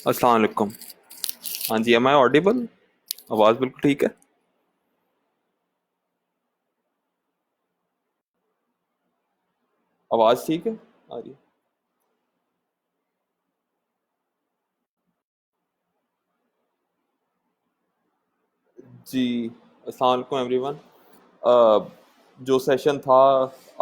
अस्सलाम वालेकुम। हाँ जी, एम आई ऑडिबल? आवाज़ बिल्कुल ठीक है। आवाज़ ठीक है आ रही है। जी, अस्सलाम वालेकुम एवरीवन। जो सेशन था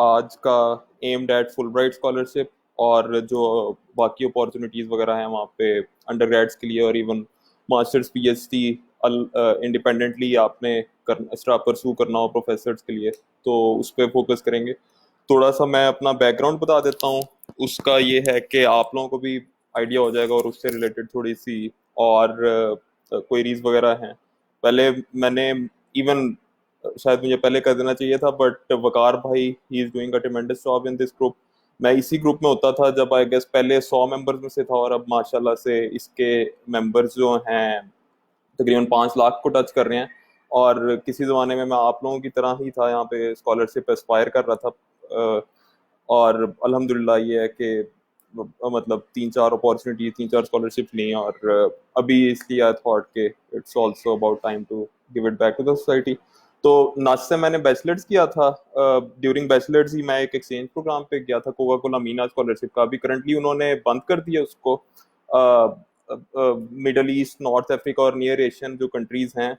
आज का, एम्ड एट फुलब्राइट स्कॉलरशिप और जो बाकी अपॉर्चुनिटीज़ वगैरह हैं वहाँ पे अंडर ग्रेड्स के लिए और इवन मास्टर्स पीएचडी इंडिपेंडेंटली आपने कर एक्स्ट्रा परसू करना हो प्रोफेसर्स के लिए, तो उस पर फोकस करेंगे। थोड़ा सा मैं अपना बैकग्राउंड बता देता हूँ। उसका ये है कि आप लोगों को भी आइडिया हो जाएगा और उससे रिलेटेड थोड़ी सी और क्वेरीज वगैरह हैं। पहले मैंने इवन शायद मुझे पहले कर देना चाहिए था, बट वकार भाई he is doing a ट्रेमेंडस job in this group. मैं इसी ग्रुप में होता था जब आई गेस पहले 100 मेंबर्स में से था, और अब माशाल्लाह से इसके मेंबर्स जो हैं तकरीबन 5 लाख को टच कर रहे हैं। और किसी जमाने में मैं आप लोगों की तरह ही था, यहाँ पे स्कॉलरशिप एस्पायर कर रहा था। और अल्हम्दुलिल्लाह ये है कि मतलब 3-4 अपॉर्चुनिटी, 3-4 स्कॉलरशिप ली, और अभी इसलिए आई थॉट के it's also about time to give it back to the society. तो नाच से मैंने बैचलर्स किया था। ड्यूरिंग बैचलर्स ही मैं एक एक्सचेंज प्रोग्राम पे गया था, कोका कोला मीना स्कॉलरशिप का। अभी करंटली उन्होंने बंद कर दिया उसको। मिडल ईस्ट, नॉर्थ अफ्रीका और नियर एशियन जो कंट्रीज हैं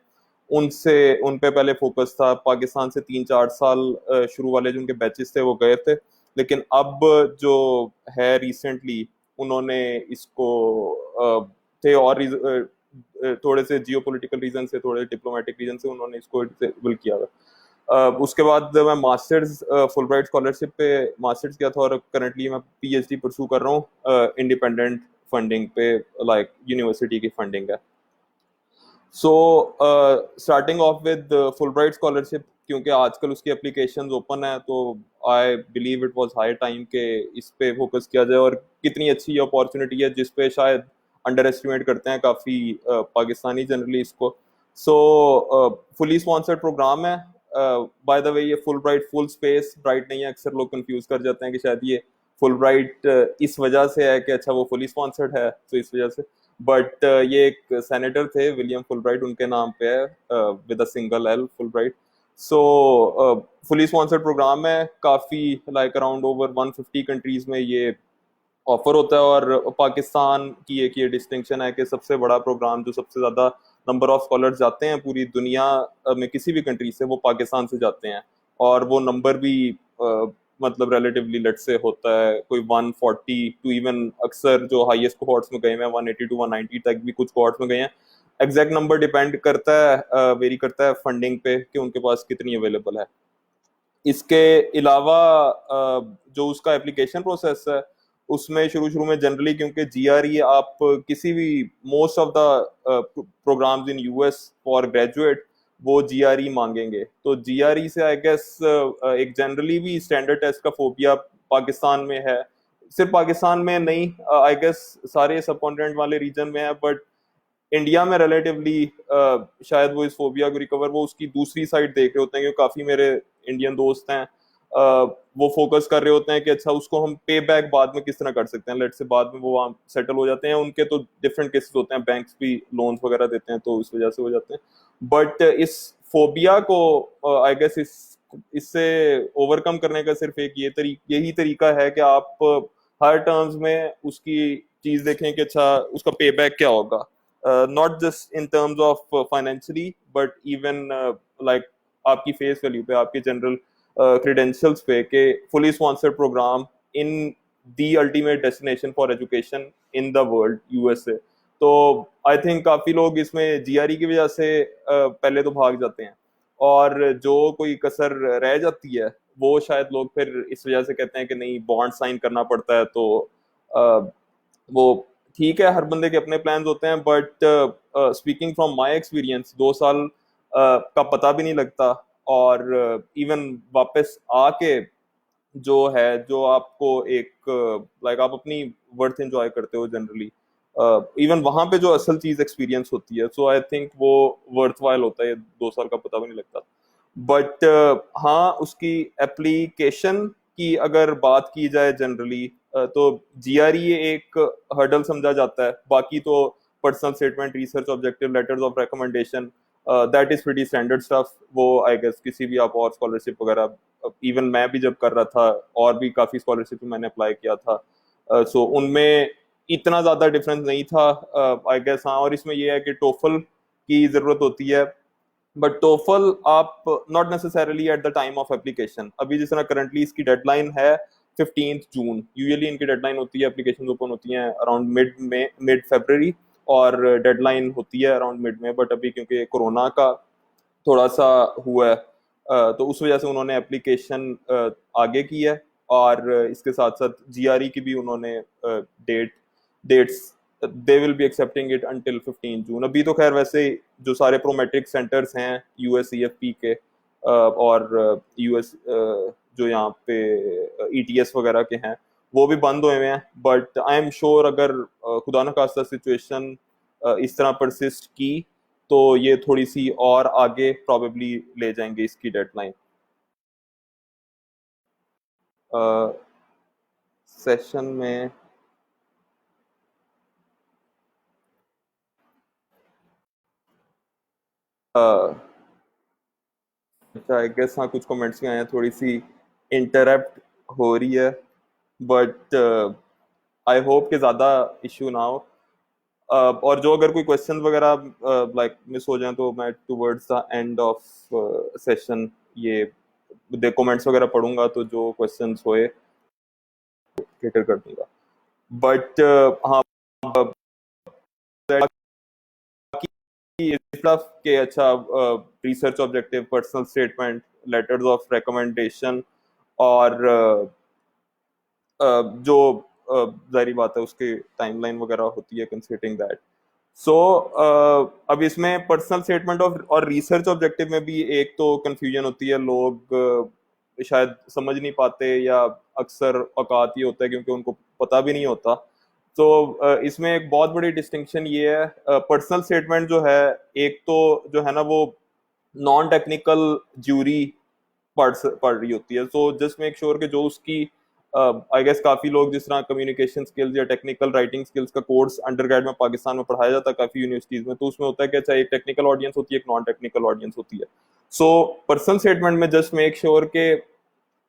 उनसे उन पे पहले फोकस था। पाकिस्तान से 3-4 साल शुरू वाले जो उनके बैचेस थे वो गए थे, लेकिन अब जो है रिसेंटली उन्होंने इसको थे और थोड़े से जियो पोलिटिकल रीजन से, थोड़े डिप्लोमेटिक रीजन से उन्होंने इसको डिसेबल किया था। उसके बाद मैं मास्टर्स फुलब्राइट स्कॉलरशिप पे मास्टर्स किया था, और करंटली मैं पीएचडी परसू कर रहा हूँ इंडिपेंडेंट फंडिंग पे, लाइक यूनिवर्सिटी की फंडिंग है। So starting of with Fulbright scholarship, क्योंकि आजकल उसकी एप्लीकेशंस ओपन है, तो I believe it was high time के इस पे फोकस किया जाए। और कितनी अच्छी अपॉर्चुनिटी है जिस पे शायद अंडर एस्टिमेट करते हैं काफ़ी पाकिस्तानी जनरली इसको। सो फुली स्पॉन्सर्ड प्रोग्राम है। बाय द वे, ये full bright full space bright नहीं है। अक्सर लोग कंफ्यूज कर जाते हैं कि शायद ये फुल ब्राइट इस वजह से है कि अच्छा वो फुली स्पॉन्सर्ड है, तो इस वजह से। बट ये एक सेनेटर थे विलियम फुलब्राइट, उनके नाम पे है, with a single L, Fulbright. So fully sponsored program है, काफी लाइक अराउंड ओवर 150 कंट्रीज में ये ऑफर होता है। और पाकिस्तान की एक ये डिस्टिंक्शन है कि सबसे बड़ा प्रोग्राम जो सबसे ज्यादा नंबर ऑफ स्कॉलर्स जाते हैं पूरी दुनिया में किसी भी कंट्री से, वो पाकिस्तान से जाते हैं। और वो नंबर भी मतलब रिलेटिवली लेट से होता है कोई 140 टू इवन, अक्सर जो हाईएस्ट कोहॉर्ट्स में गए हैं 180 टू 190 तक भी कुछ कोहॉर्ट्स में गए हैं। एग्जैक्ट नंबर डिपेंड करता है, वेरी करता है फंडिंग पे कि उनके पास कितनी अवेलेबल है। इसके अलावा जो उसका एप्लीकेशन प्रोसेस है उसमें शुरू शुरू में जनरली, क्योंकि जीआरई आप किसी भी most of the programs in US for graduate वो जीआरई मांगेंगे, तो जीआरई से आई गेस एक जनरली भी स्टैंडर्ड टेस्ट का फोबिया पाकिस्तान में है। सिर्फ पाकिस्तान में नहीं, आई गेस सारे सब कॉन्टिनेंट वाले रीजन में है, बट इंडिया में रिलेटिवली शायद वो इस फोबिया को रिकवर वो उसकी दूसरी साइड देख रहे होते हैं, क्योंकि काफी मेरे इंडियन दोस्त हैं, वो फोकस कर रहे होते हैं कि अच्छा उसको हम पे बैक बाद में किस तरह कर सकते हैं। लेट से बाद में वो वहाँ सेटल हो जाते हैं, उनके तो डिफरेंट केसेस होते हैं, बैंक्स भी लोन्स वगैरह देते हैं तो इस वजह से हो जाते हैं। बट इस फोबिया को आई गेस इससे ओवरकम करने का सिर्फ एक यही तरीका है कि आप हर टर्म्स में उसकी चीज देखें कि अच्छा उसका पे बैक क्या होगा, not just in terms of financially but even like आपकी फेस वैल्यू पे, आपके जनरल क्रेडेंशियल्स पे, के fully sponsored program in the ultimate destination for education in the world, USA. तो आई थिंक काफी लोग इसमें जीआरई की वजह से पहले तो भाग जाते हैं, और जो कोई कसर रह जाती है वो शायद लोग फिर इस वजह से कहते हैं कि नहीं बॉन्ड साइन करना पड़ता है, तो वो ठीक है, हर बंदे के अपने प्लान्स होते हैं। But speaking from my experience, 2 साल का पता भी नहीं लगता। और इवन वापस आके जो है, जो आपको एक लाइक आप अपनी वर्थ एंजॉय करते हो जनरली, इवन वहां पे जो असल चीज एक्सपीरियंस होती है, सो आई थिंक वो वर्थ वाइल होता है, 2 साल का पता भी नहीं लगता। बट हाँ, उसकी एप्लीकेशन की अगर बात की जाए जनरली, तो जीआरई एक हर्डल समझा जाता है, बाकी तो personal statement, research objective, letters of recommendation, that is pretty standard stuff. वो आई गेस किसी भी आप और स्कॉलरशिप वगैरह, इवन मैं भी जब कर रहा था और भी काफी स्कॉलरशिप मैंने अप्लाई किया था, सो उनमें इतना ज्यादा डिफरेंस नहीं था आई गेस। हाँ, और इसमें ये है कि टोफल की जरूरत होती है, बट टोफल आप not necessarily at the time of application. अभी जिस तरह करंटली इसकी डेडलाइन है 15 जून, यूजुअली इनकी डेडलाइन होती है, एप्लीकेशन ओपन होती हैं अराउंड मिड फेब्रवरी, और डेडलाइन होती है अराउंड मिड में। बट अभी क्योंकि कोरोना का थोड़ा सा हुआ है, तो उस वजह से उन्होंने एप्लीकेशन आगे की है, और इसके साथ साथ जीआरई की भी उन्होंने dates, they will be accepting it until 15 June. अभी तो खैर वैसे जो सारे प्रोमेट्रिक सेंटर्स हैं यूएससीएफपी के और यूएस जो यहाँ पे ईटीएस वगैरह के हैं, वो भी बंद हुए हैं। बट आई एम श्योर अगर खुदा न खास्ता सिचुएशन इस तरह परसिस्ट की तो ये थोड़ी सी और आगे प्रॉबेबली ले जाएंगे इसकी डेडलाइन। सेशन में अच्छा आई गेस हाँ, कुछ कमेंट्स भी आए हैं, थोड़ी सी इंटरप्ट हो रही है, बट आई होप कि ज़्यादा इश्यू ना हो। और जो अगर कोई क्वेश्चन वगैरह लाइक मिस हो जाए तो मैं towards the end of session ये कमेंट्स वगैरह पढ़ूंगा, तो जो क्वेश्चंस होए कैटर कर दूंगा। बट हाँ, के अच्छा research objective, personal statement, letters of recommendation, और जो जारी बात है उसकी टाइमलाइन वगैरह होती है कंसिडरिंग दैट। सो अब इसमें पर्सनल स्टेटमेंट और रिसर्च ऑब्जेक्टिव में भी एक तो कंफ्यूजन होती है, लोग शायद समझ नहीं पाते, या अक्सर औकात ये होता है क्योंकि उनको पता भी नहीं होता। तो इसमें एक बहुत बड़ी डिस्टिंक्शन ये है, पर्सनल स्टेटमेंट जो है, एक तो जो है ना वो नॉन टेक्निकल ज्यूरी पढ़ रही होती है। सो जस्ट मेक श्योर कि जो उसकी आई गेस काफी लोग जिस तरह कम्युनिकेशन स्किल्स या टेक्निकल राइटिंग स्किल्स का कोर्स अंडरग्रेड में पाकिस्तान में पढ़ाया जाता है काफी यूनिवर्सिटीज में, तो उसमें होता है कि अच्छा एक टेक्निकल ऑडियंस होती है, एक नॉन टेक्निकल ऑडियंस होती है। सो पर्सनल स्टेटमेंट में जस्ट मेक श्योर के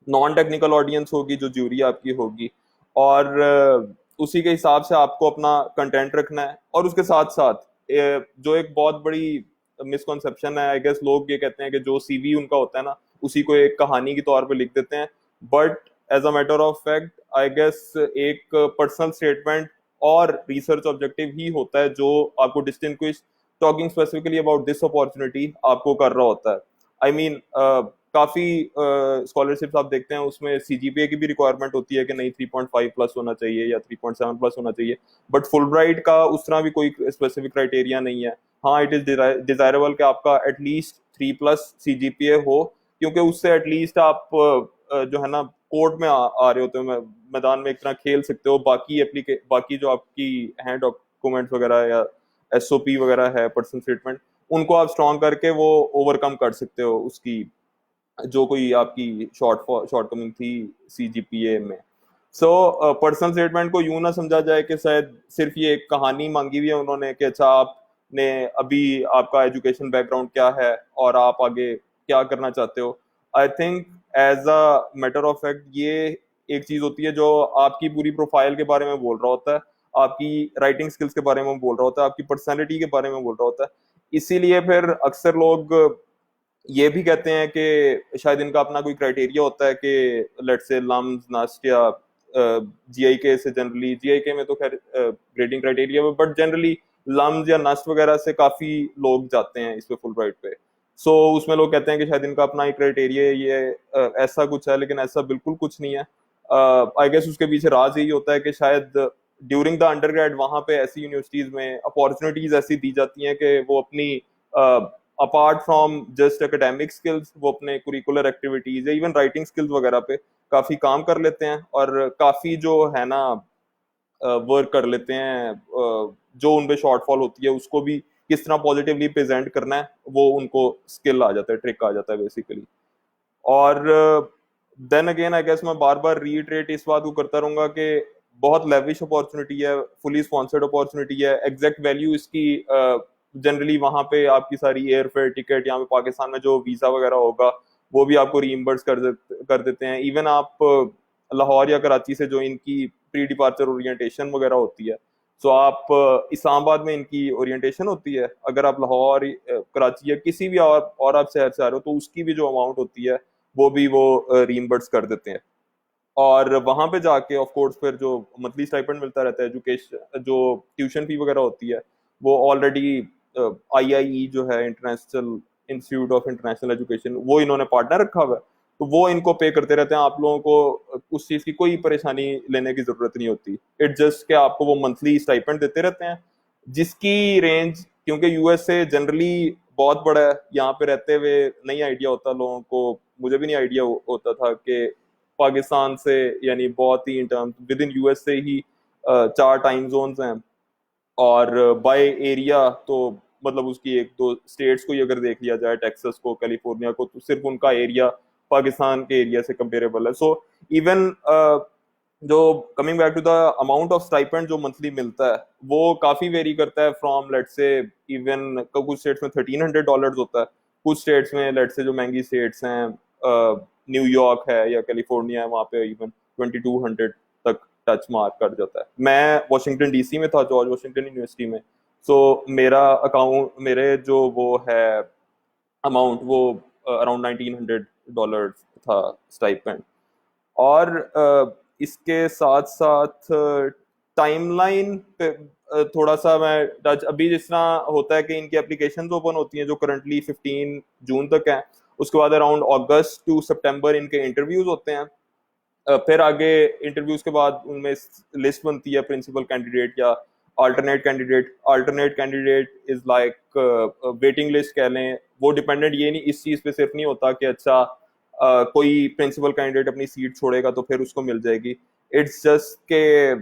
नॉन टेक्निकल ऑडियंस होगी जो ज्यूरी आपकी होगी, और उसी के हिसाब से आपको अपना कंटेंट रखना है। और उसके साथ साथ जो एक बहुत बड़ी मिसकॉन्सेप्शन है आई गेस, लोग ये कहते हैं कि जो सीवी उनका होता है ना, उसी को एक कहानी के तौर पे लिख देते हैं। But as a matter of fact I guess एक पर्सनल स्टेटमेंट और रिसर्च ऑब्जेक्टिव ही होता है जो आपको distinguish, talking specifically about this opportunity, आपको कर रहा होता है। आई मीन काफी स्कॉलरशिप्स आप देखते हैं उसमें सीजीपीए की भी रिक्वायरमेंट होती है कि नहीं 3.5 प्लस होना चाहिए या 3.7 प्लस होना चाहिए, बट फुल ब्राइट का उस तरह भी कोई स्पेसिफिक क्राइटेरिया नहीं है। हाँ, इट इज डिजायरेबल कि आपका एटलीस्ट 3+ सीजीपीए हो, क्योंकि उससे एटलीस्ट आप जो है ना कोर्ट में आ रहे होते हो, मैदान में एक तरह खेल सकते हो। बाकी जो आपकी हैं डॉक्यूमेंट्स वगैरह या एसओपी वगैरह है, पर्सनल स्टेटमेंट, उनको आप स्ट्रॉन्ग करके वो ओवरकम कर सकते हो उसकी जो कोई आपकी शॉर्टकमिंग थी सीजीपीए में। सो पर्सनल स्टेटमेंट को यूं ना समझा जाए कि शायद सिर्फ ये एक कहानी मांगी हुई है उन्होंने कि अच्छा आपने अभी आपका एजुकेशन बैकग्राउंड क्या है और आप आगे क्या करना चाहते हो। I think as a matter of fact ये एक चीज होती है जो आपकी पूरी प्रोफाइल के बारे में बोल रहा होता है, आपकी राइटिंग स्किल्स के बारे में बोल रहा होता है, आपकी पर्सनैलिटी के बारे में बोल रहा होता है। इसीलिए फिर अक्सर लोग ये भी कहते हैं कि शायद इनका अपना कोई क्राइटेरिया होता है कि लेट्स से लम्स, नस्ट या जीआईके से, जनरली जीआईके में तो खैर ग्रेडिंग क्राइटेरिया है, बट जनरली लम्स या नस्ट वगैरह से काफी लोग जाते हैं इस पे फुल ब्राइट पे। सो उसमें लोग कहते हैं कि शायद इनका अपना ही क्राइटेरिया ये ऐसा कुछ है, लेकिन ऐसा बिल्कुल कुछ नहीं है। आई गेस उसके पीछे राज यही होता है कि शायद ड्यूरिंग द अंडरग्रेड वहां पे ऐसी यूनिवर्सिटीज में अपॉर्चुनिटीज ऐसी दी जाती हैं कि वो अपनी apart from just academic skills, वो अपने कुरिकुलर एक्टिविटीज या इवन राइटिंग स्किल्स वगैरह पे काफी काम कर लेते हैं, और काफी जो है ना वर्क कर लेते हैं। जो उनपे शॉर्टफॉल होती है उसको भी किस तरह पॉजिटिवली प्रेजेंट करना है, वो उनको स्किल आ जाता है, ट्रिक आ जाता है बेसिकली। और देन अगेन आई गेस मैं बार बार रीइटरेट इस बात को करता रहूंगा कि बहुत लेविश अपॉर्चुनिटी है, फुली स्पॉन्सर्ड अपॉर्चुनिटी है। एग्जैक्ट वैल्यू इसकी जनरली वहां पे आपकी सारी एयर फेयर टिकट, यहाँ पे पाकिस्तान में जो वीजा वगैरह होगा वो भी आपको रीइम्बर्स कर देते हैं। इवन आप लाहौर या कराची से जो इनकी प्री डिपार्चर ओरिएंटेशन वगैरह होती है, सो आप इस्लामाबाद में इनकी ओरिएंटेशन होती है, अगर आप लाहौर कराची या किसी भी और आप शहर से आ रहे हो तो उसकी भी जो अमाउंट होती है वो भी वो रीइम्बर्स कर देते हैं। और वहां पे जाके ऑफ कोर्स फिर जो मंथली स्टाइपेंड मिलता रहता है, एजुकेशन जो ट्यूशन फी वगैरह होती है वो ऑलरेडी आईआईई जो है international institute of international education, वो इन्होंने पार्टनर रखा हुआ है, तो वो इनको पे करते रहते हैं। आप लोगों को उस चीज की कोई परेशानी लेने की जरूरत नहीं होती। इट जस्ट के आपको वो मंथली स्टाइपेंड देते रहते हैं, जिसकी रेंज, क्योंकि यूएस से जनरली बहुत बड़ा है, यहाँ पे रहते हुए नहीं आइडिया होता लोगों को, मुझे भी नहीं आइडिया होता था कि पाकिस्तान से यानी बहुत ही in terms with in US से ही 4 टाइम जोन्स हैं। और बाय एरिया तो मतलब उसकी एक दो स्टेट्स को ही अगर देख लिया जाए, टेक्सास को, कैलिफोर्निया को, तो सिर्फ उनका एरिया पाकिस्तान के एरिया से कंपेरेबल है। सो इवन जो coming back to the amount of stipend जो मंथली मिलता है वो काफी वेरी करता है फ्रॉम लेट से, इवन कुछ स्टेट्स में $1,300 होता है, कुछ स्टेट्स में लेट से जो महंगी स्टेट्स हैं न्यूयॉर्क है या कैलिफोर्निया है, वहां पे इवन 2200 तक टच मार कर जाता है। मैं वॉशिंगटन डीसी में था, जॉर्ज वॉशिंगटन यूनिवर्सिटी में, सो मेरा अकाउंट, मेरे जो वो है अमाउंट वो अराउंड $1,900 था स्टाइपेंड। और इसके साथ साथ टाइमलाइन पे थोड़ा सा मैं टच, अभी जिस तरह होता है कि इनकी एप्लीकेशंस ओपन होती हैं जो करंटली 15 जून तक हैं, उसके बाद अराउंड अगस्त टू सितंबर इनके इंटरव्यूज होते हैं। फिर आगे इंटरव्यूज के बाद उनमें लिस्ट बनती है प्रिंसिपल कैंडिडेट या alternate candidate. Alternate candidate is like waiting list कह लें। वो डिपेंडेंट ये नहीं, इस चीज पे सिर्फ नहीं होता कि अच्छा कोई प्रिंसिपल कैंडिडेट अपनी सीट छोड़ेगा तो फिर उसको मिल जाएगी। इट्स जस्ट के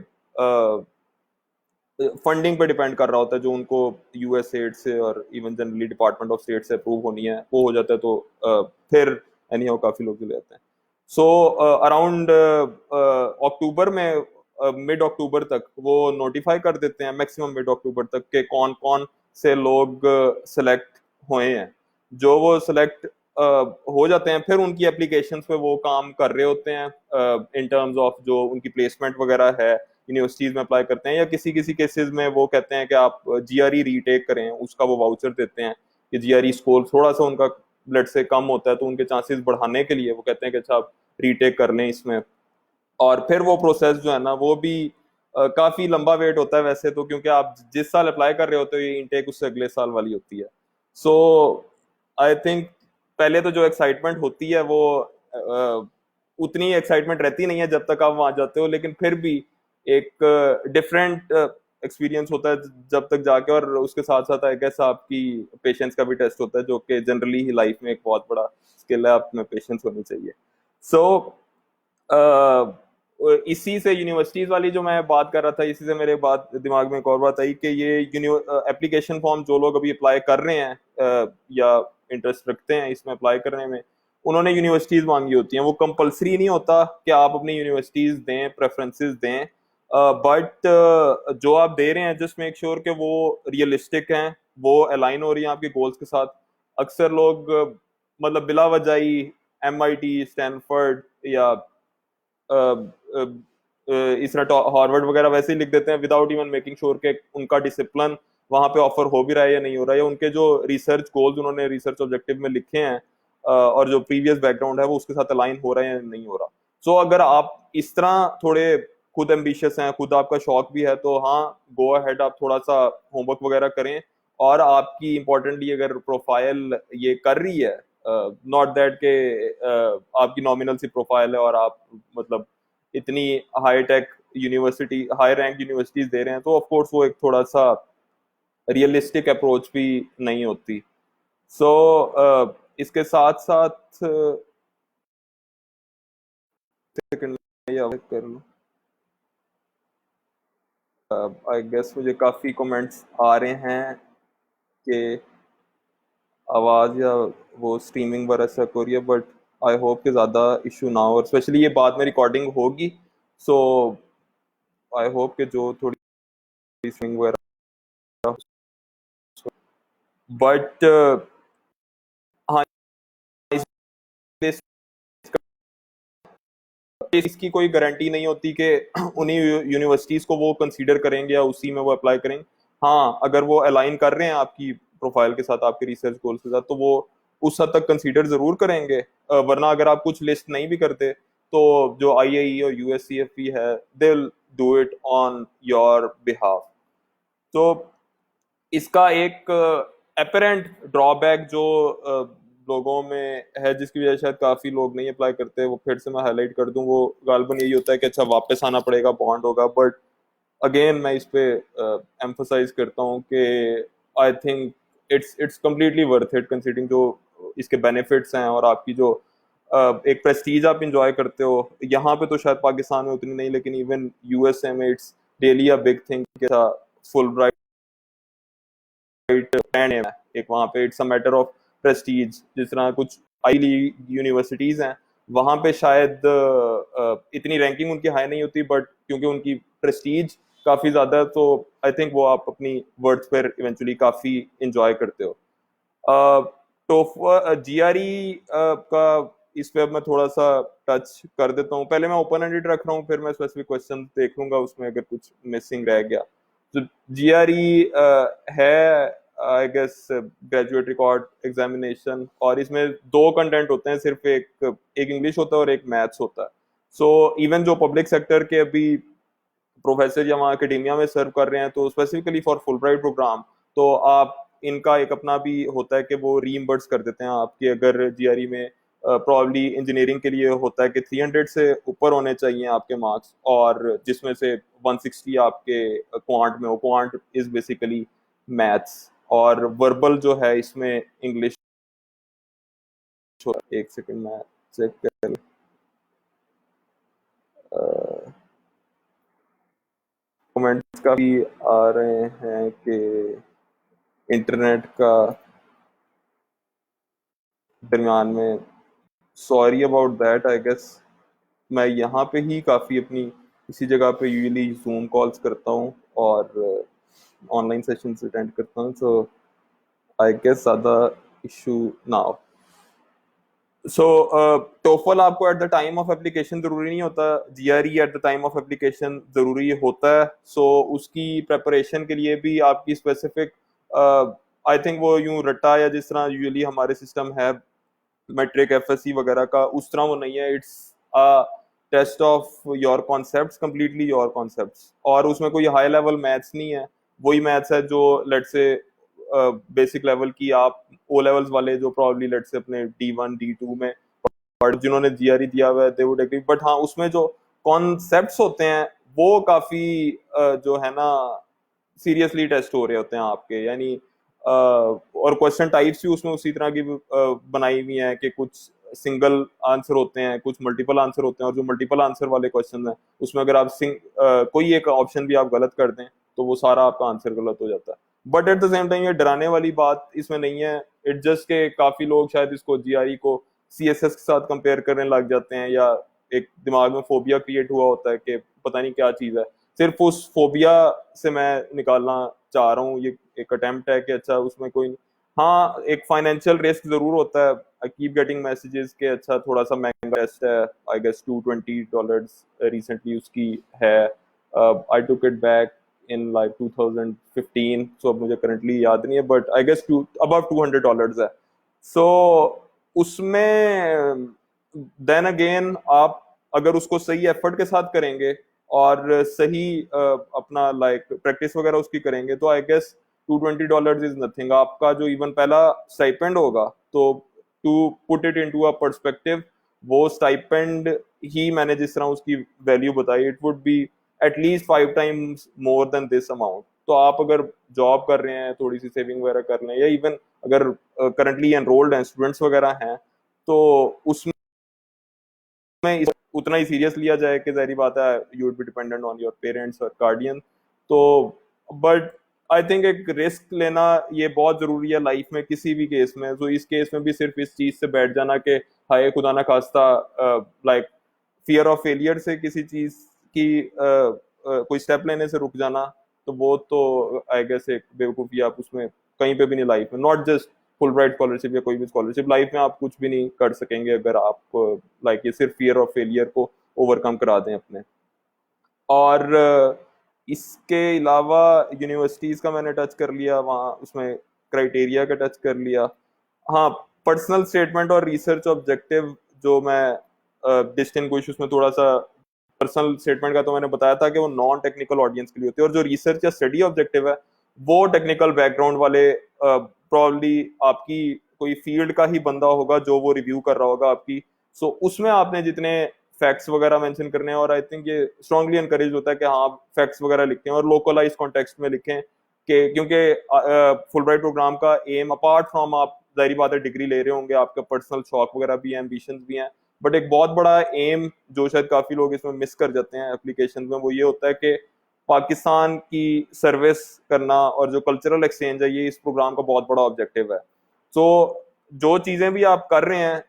फंडिंग पे डिपेंड कर रहा होता है जो उनको यूएस एड से और even generally department of state से अप्रूव होनी है, वो हो जाता है तो फिर एनी हाउ काफी लोग चले जाते हैं। सो अराउंड अक्टूबर में, मिड अक्टूबर तक वो नोटिफाई कर देते हैं, मैक्सिमम मिड अक्टूबर तक के कौन कौन से लोग सेलेक्ट हुए हैं। जो वो सेलेक्ट हो जाते हैं फिर उनकी एप्लीकेशन पे वो काम कर रहे होते हैं इन टर्म्स ऑफ जो उनकी प्लेसमेंट वगैरह है, यूनिवर्सिटीज में अप्लाई करते हैं, या किसी किसी केसेस में वो कहते हैं कि आप जीआरई रीटेक करें, उसका वो वाउचर देते हैं कि जीआरई स्कोर थोड़ा सा उनका ब्लड से कम होता है तो उनके चांसेस बढ़ाने के लिए वो कहते हैं कि अच्छा आप रीटेक कर लें इसमें। और फिर वो प्रोसेस जो है ना वो भी काफी लंबा वेट होता है वैसे तो, क्योंकि आप जिस साल अप्लाई कर रहे होते हो ये इनटेक उससे अगले साल वाली होती है। सो आई थिंक पहले तो जो एक्साइटमेंट होती है वो उतनी एक्साइटमेंट रहती नहीं है जब तक आप वहां जाते हो, लेकिन फिर भी एक डिफरेंट एक्सपीरियंस होता है जब तक जाके। और उसके साथ साथ आई गेस आपकी पेशेंस का भी टेस्ट होता है, जो कि जनरली ही लाइफ में एक बहुत बड़ा स्किल है, आप में पेशेंस होनी चाहिए। सो इसी से यूनिवर्सिटीज वाली जो मैं बात कर रहा था, इसी से मेरे बात दिमाग में एक और बात आई कि ये एप्लीकेशन फॉर्म जो लोग अभी अप्लाई कर रहे हैं या इंटरेस्ट रखते हैं इसमें अप्लाई करने में, उन्होंने यूनिवर्सिटीज मांगी होती हैं। वो कंपलसरी नहीं होता कि आप अपनी यूनिवर्सिटीज दें, प्रेफरेंसेस दें, बट जो आप दे रहे हैं जस्ट मेक श्योर कि वो रियलिस्टिक हैं, वो अलाइन हो रही हैं आपके गोल्स के साथ। अक्सर लोग मतलब बिला वजह ही एमआईटी, स्टैनफोर्ड या इस तरह हार्वर्ड वगैरह वैसे ही लिख देते हैं विदाउट इवन मेकिंग श्योर कि उनका डिसिप्लिन वहां पे ऑफर हो भी रहा है या नहीं हो रहा है, या उनके जो रिसर्च गोल्स उन्होंने रिसर्च ऑब्जेक्टिव में लिखे हैं और जो प्रीवियस बैकग्राउंड है वो उसके साथ अलाइन हो रहा है या नहीं हो रहा। सो अगर आप इस तरह थोड़े खुद एम्बिशियस हैं, खुद आपका शौक भी है, तो हाँ गो अहेड, आप थोड़ा सा होमवर्क वगैरह करें। और आपकी इंपॉर्टेंटली अगर प्रोफाइल ये कर रही है, नॉट दैट के आपकी नॉमिनल सी प्रोफाइल है और आप मतलब इतनी high tech university, high rank universities दे रहे हैं, तो ऑफ कोर्स वो एक थोड़ा सा रियलिस्टिक अप्रोच भी नहीं होती। सो इसके साथ साथ सेकंड कर लो, आई गेस मुझे काफी कमेंट्स आ रहे हैं कि आवाज या वो स्ट्रीमिंग वगैरह से हो रही है, बट आई होप कि ज्यादा इशू ना हो, और स्पेशली ये बाद में रिकॉर्डिंग होगी, सो आई होप कि जो थोड़ी स्विंग वगैरह, बट हाँ, इस इसकी कोई गारंटी नहीं होती कि उन्हीं यूनिवर्सिटीज को वो कंसीडर करेंगे या उसी में वो अप्लाई करेंगे। हाँ, अगर वो अलाइन कर रहे हैं आपकी प्रोफाइल के साथ, आपके रिसर्च गोल के साथ, तो वो उस हद तक कंसीडर जरूर करेंगे। वरना अगर आप कुछ लिस्ट नहीं भी करते तो जो आईआई और यूएससीएफपी है, they will do it on your behalf. तो इसका एक अपेरेंट ड्रॉबैक जो लोगों में है, जिसकी वजह से शायद काफी लोग नहीं अप्लाई करते, वो फिर से मैं हाईलाइट कर दूं, वो गालबन यही होता है कि अच्छा वापस आना पड़ेगा, बॉन्ड होगा। बट अगेन मैं इस पे एम्फोसाइज करता हूँ कि I think it's completely worth it, considering जो इसके बेनिफिट्स हैं और आपकी जो एक प्रेस्टीज आप इंजॉय करते हो। यहाँ पे तो शायद पाकिस्तान में उतनी नहीं, लेकिन इवन यूएसए में it's really a big thing. Full brand name है एक वहाँ पे, it's a matter of Prestige. जिस तरह कुछ आई लीग यूनिवर्सिटीज हैं, वहाँ पे शायद इतनी रैंकिंग उनकी हाई नहीं होती, बट क्योंकि उनकी प्रेस्टीज काफी ज्यादा है, तो आई थिंक वो आप अपनी वर्थ पर इवेंचुअली काफी इंजॉय करते हो। तो जीआरई का इस पे अब मैं थोड़ा सा टच कर देता हूँ। पहले मैं ओपन एंडेड रख रहा हूँ, फिर मैं स्पेसिफिक क्वेश्चन देख लूंगा उसमें अगर कुछ मिसिंग रह गया। तो जीआरई है I guess graduate record examination, और इसमें दो कंटेंट होते हैं सिर्फ, एक एक इंग्लिश होता है और एक मैथ्स होता है। सो इवन जो पब्लिक सेक्टर के अभी प्रोफेसर या वहाँ एकेडेमिया में सर्व कर रहे हैं, तो specifically for Fulbright program, तो आप इनका एक अपना भी होता है कि वो रीइंबर्स कर देते हैं आपके, अगर जीआरई में प्रॉब्ली इंजीनियरिंग के लिए होता है कि 300 से ऊपर होने चाहिए आपके मार्क्स, और जिसमें से 160 आपके क्वांट में हो। क्वांट इज बेसिकली मैथ्स, और वर्बल जो है इसमें इंग्लिश। एक सेकंड मैं चेक कर, कमेंट्स काफी आ रहे हैं कि इंटरनेट का दरमियान में, sorry about that I guess. मैं यहाँ पे ही काफ़ी अपनी इसी जगह पे यूजली जूम कॉल्स करता हूँ और ऑनलाइन सेशंस अटेंड करता हूँ, सो आई गेस ज़्यादा इशू ना हो। सो टोफल आपको at the time of application जरूरी नहीं होता, GRE at the time of application जरूरी होता है। सो उसकी प्रेपरेशन के लिए भी आपकी स्पेसिफिक आई थिंक वो यूं रट्टा या जिस तरह यूजली हमारे सिस्टम है मैट्रिक एफएससी वगैरह का, उस तरह वो नहीं है। It's a test of your concepts, completely your concepts, और उसमें कोई हाई लेवल मैथ्स नहीं है। वही मैथ्स है जो लेट से बेसिक लेवल की आप ओ लेवल्स वाले जो प्रॉब्ली लेट से अपने D1 D2 में पढ़, जिन्होंने जीआरई दिया हुआ है, दे वुड एग्री। बट हाँ, उसमें जो कॉन्सेप्ट्स होते हैं वो काफी जो है ना सीरियसली टेस्ट हो रहे होते हैं आपके, यानी और क्वेश्चन टाइप्स भी उसमें उसी तरह की बनाई हुई हैं कि कुछ सिंगल आंसर होते हैं, कुछ मल्टीपल आंसर होते हैं, और जो मल्टीपल आंसर वाले क्वेश्चन हैं उसमें अगर आप कोई एक ऑप्शन भी आप गलत कर दें तो वो सारा आपका आंसर गलत हो जाता है। But at the same time ये डराने वाली बात इसमें नहीं है। इट जस्ट के काफी लोग शायद इसको जीआरई को सीएसएस के साथ कंपेयर करने लग जाते हैं, या एक दिमाग में फोबिया क्रिएट हुआ होता है कि पता नहीं क्या चीज है। सिर्फ उस फोबिया से मैं निकालना चाह रहा हूँ, ये एक अटेम्प्ट है कि अच्छा उसमें कोई, हाँ एक फाइनेंशियल रिस्क जरूर होता है। आई कीप गेटिंग मैसेजेस के अच्छा थोड़ा सा महंगा टेस्ट है, आई गेस $220 रिसेंटली उसकी है। I took it back in like 2015, so अब मुझे करंटली याद नहीं है, बट आई गेस अबाउट $200 है। सो उसमें देन अगेन आप अगर उसको सही एफर्ट के साथ करेंगे और सही अपना लाइक प्रैक्टिस वगैरह उसकी करेंगे, तो आई गेस $220 इज नथिंग। आपका जो इवन पहला स्टाइपेंड होगा, तो to put it into a perspective, वो स्टाइपेंड ही मैंने जिस तरह उसकी वैल्यू बताई, it would be at least 5 times more than this amount. तो आप अगर जॉब कर रहे हैं, थोड़ी सी सेविंग वगैरह कर रहे हैं, या इवन अगर करंटली एनरोल्ड हैं, स्टूडेंट्स वगैरह हैं, तो उसमें उतना ही सीरियस लिया जाए कि जाहिर बात है you would be dependent on your parents और गार्डियन। तो बट आई थिंक एक रिस्क लेना ये बहुत जरूरी है लाइफ में किसी भी केस में। तो इस केस में भी सिर्फ इस चीज से बैठ जाना कि हाय खुदा ना खास्ता लाइक फियर ऑफ फेलियर से किसी चीज की कोई स्टेप लेने से रुक जाना, तो वो तो आई गेस एक बेवकूफ़ी, आप उसमें कहीं पे भी नहीं लाइफ में, not just full bright scholarship या कोई भी स्कॉलरशिप, लाइफ में आप कुछ भी नहीं कर सकेंगे अगर आप लाइक ये सिर्फ फियर ऑफ फेलियर को ओवरकम करा दें अपने। और इसके अलावा यूनिवर्सिटीज़ का मैंने टच कर लिया, वहाँ उसमें क्राइटेरिया का टच कर लिया। हाँ, पर्सनल स्टेटमेंट और रिसर्च ऑब्जेक्टिव जो मैं डिस्टिंग्विश उसमें थोड़ा सा, पर्सनल स्टेटमेंट का तो मैंने बताया था कि वो नॉन टेक्निकल ऑडियंस के लिए होती है, और जो रिसर्च या स्टडी ऑब्जेक्टिव है वो टेक्निकल बैकग्राउंड वाले, प्रॉब्ली आपकी कोई फील्ड का ही बंदा होगा जो वो रिव्यू कर रहा होगा आपकी। सो उसमें आपने जितने फैक्ट्स वगैरह मेंशन करने हैं, और आई थिंक ये स्ट्रांगली एनकरेज होता है कि हाँ फैक्ट्स वगैरह लिखें और लोकलाइज कॉन्टेक्स्ट में लिखें, कि क्योंकि फुलब्राइट प्रोग्राम का एम अपार्ट फ्रॉम, आप जाहिर बात है डिग्री ले रहे होंगे, आपका पर्सनल शौक वगैरह भी है, एम्बिशंस भी हैं, बट एक बहुत बड़ा एम जो शायद काफी लोग इसमें मिस कर जाते हैं एप्लीकेशन में, वो ये होता है कि पाकिस्तान की सर्विस करना, और जो कल्चरल एक्सचेंज है ये इस प्रोग्राम का बहुत बड़ा ऑब्जेक्टिव है। तो जो चीजें भी आप कर रहे हैं,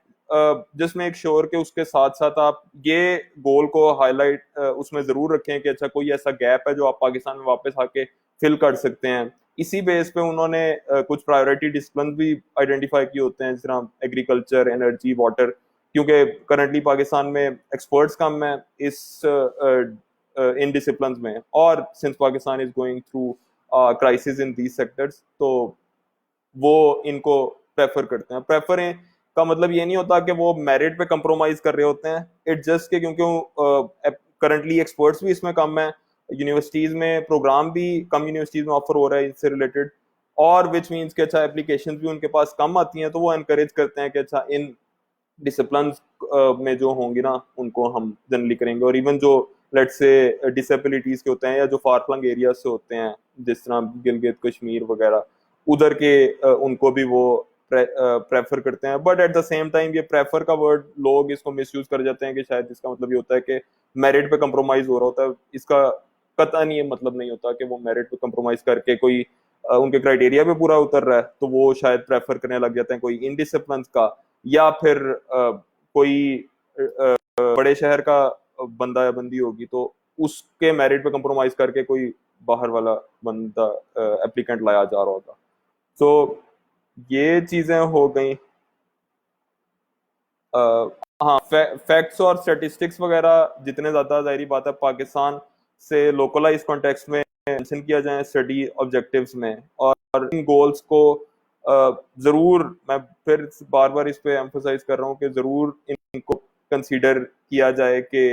जस्ट मेक श्योर कि उसके साथ साथ आप ये गोल को हाईलाइट उसमें जरूर रखें कि अच्छा कोई ऐसा गैप है जो आप पाकिस्तान में वापस आके फिल कर सकते हैं। इसी बेस पे उन्होंने कुछ प्रायोरिटी डिसिप्लिन भी आइडेंटिफाई किए होते हैं, जिस तरह एग्रीकल्चर, एनर्जी, वाटर, क्योंकि करंटली पाकिस्तान में एक्सपर्ट्स कम है इस इन डिसिप्लिन में, और since Pakistan is going through crisis in these sectors, तो वो इनको प्रेफर करते हैं। प्रेफर का मतलब ये नहीं होता कि वो मेरिट पे कंप्रोमाइज कर रहे होते हैं, इट जस्ट के क्योंकि करंटली एक्सपर्ट्स भी इसमें कम है, यूनिवर्सिटीज में प्रोग्राम भी कम यूनिवर्सिटीज में ऑफर हो रहा है इससे रिलेटेड, और विच मीन्स कि अच्छा एप्लीकेशन भी उनके पास कम आती हैं, तो वो एनकरेज करते हैं कि अच्छा इन डिसिप्लिन में जो होंगी ना उनको हम जनरली करेंगे। और इवन जो लेट्स से डिसेबिलिटीज के होते हैं या जो फार फ्लंग एरिया से होते हैं, जिस तरह गिलगित कश्मीर वगैरह, उधर के उनको भी वो प्रेफर करते हैं। But at the same time ये प्रेफर का वर्ड लोग इसको मिसयूज कर जाते हैं कि शायद इसका मतलब ये होता है कि मेरिट पे कंप्रोमाइज हो रहा होता है। इसका कतई नहीं ये मतलब नहीं होता कि वो मेरिट पे कंप्रोमाइज करके कोई उनके क्राइटेरिया पे पूरा उतर रहा है तो वो शायद प्रेफर करने लग जाते हैं कोई इन डिसिप्लिन का, या फिर कोई बड़े शहर का बंदा या बंदी होगी तो उसके मेरिट पे कंप्रोमाइज करके कोई बाहर वाला बंदा एप्लीकेंट लाया जा रहा होगा। तो ये चीजें हो गई। हाँ, फैक्ट्स और स्टैटिस्टिक्स वगैरह जितने ज्यादा जाहिर बात है पाकिस्तान से लोकलाइज कॉन्टेक्स्ट में मेंशन किया जाए स्टडी ऑब्जेक्टिव्स में, और इन गोल्स को जरूर, मैं फिर बार बार इस पे एम्फोसाइज कर रहा हूँ कि जरूर इनको कंसीडर किया जाए कि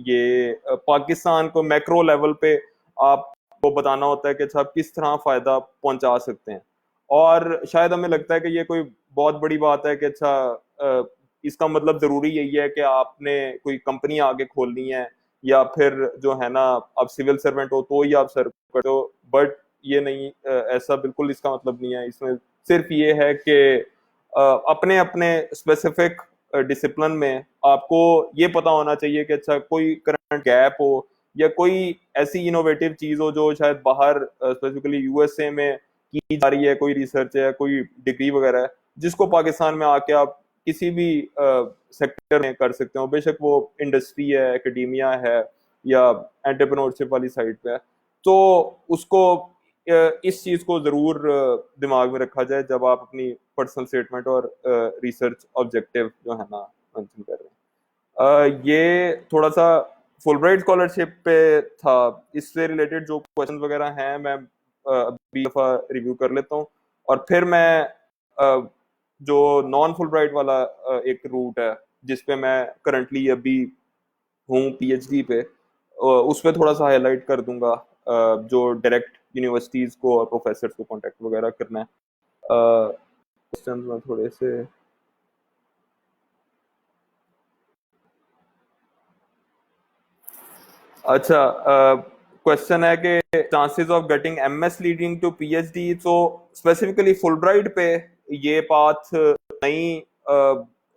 ये पाकिस्तान को मैक्रो लेवल पे आपको बताना होता है कि अच्छा आप किस तरह फायदा पहुंचा सकते हैं। और शायद हमें लगता है कि ये कोई बहुत बड़ी बात है कि अच्छा इसका मतलब जरूरी यही है कि आपने कोई कंपनी आगे खोलनी है, या फिर जो है ना आप सिविल सर्वेंट हो तो ही आप सर्व करते हो, बट ये नहीं, ऐसा बिल्कुल इसका मतलब नहीं है। इसमें सिर्फ ये है कि अपने अपने स्पेसिफिक डिसिप्लिन में आपको ये पता होना चाहिए कि अच्छा कोई करंट गैप हो या कोई ऐसी इनोवेटिव चीज हो जो शायद बाहर स्पेसिफिकली यूएसए में की जा रही है, कोई रिसर्च है, कोई डिग्री वगैरह है, जिसको पाकिस्तान में आके आप किसी भी सेक्टर में कर सकते हो, बेशक वो इंडस्ट्री है, एकेडेमिया है, या एंटरप्रेन्योरशिप वाली साइड पे है। तो उसको इस चीज को जरूर दिमाग में रखा जाए जब आप अपनी पर्सनल स्टेटमेंट और रिसर्च ऑब्जेक्टिव जो है ना मेंशन कर रहे हैं। ये थोड़ा सा फुलब्राइट स्कॉलरशिप पे था। इससे रिलेटेड जो क्वेश्चन वगैरह हैं मैं अभी दफा रिव्यू कर लेता हूँ, और फिर मैं जो नॉन फुलब्राइट वाला एक रूट है जिस पे मैं करंटली अभी हूँ पीएचडी पे, उस पर थोड़ा सा हाईलाइट कर दूंगा, जो डायरेक्ट यूनिवर्सिटीज को और प्रोफेसर को कांटेक्ट वगैरह करना है। क्वेश्चन में थोड़े से अच्छा क्वेश्चन है कि chances of getting MS leading to PhD, तो स्पेसिफिकली फुलब्राइट पे ये पाथ नहीं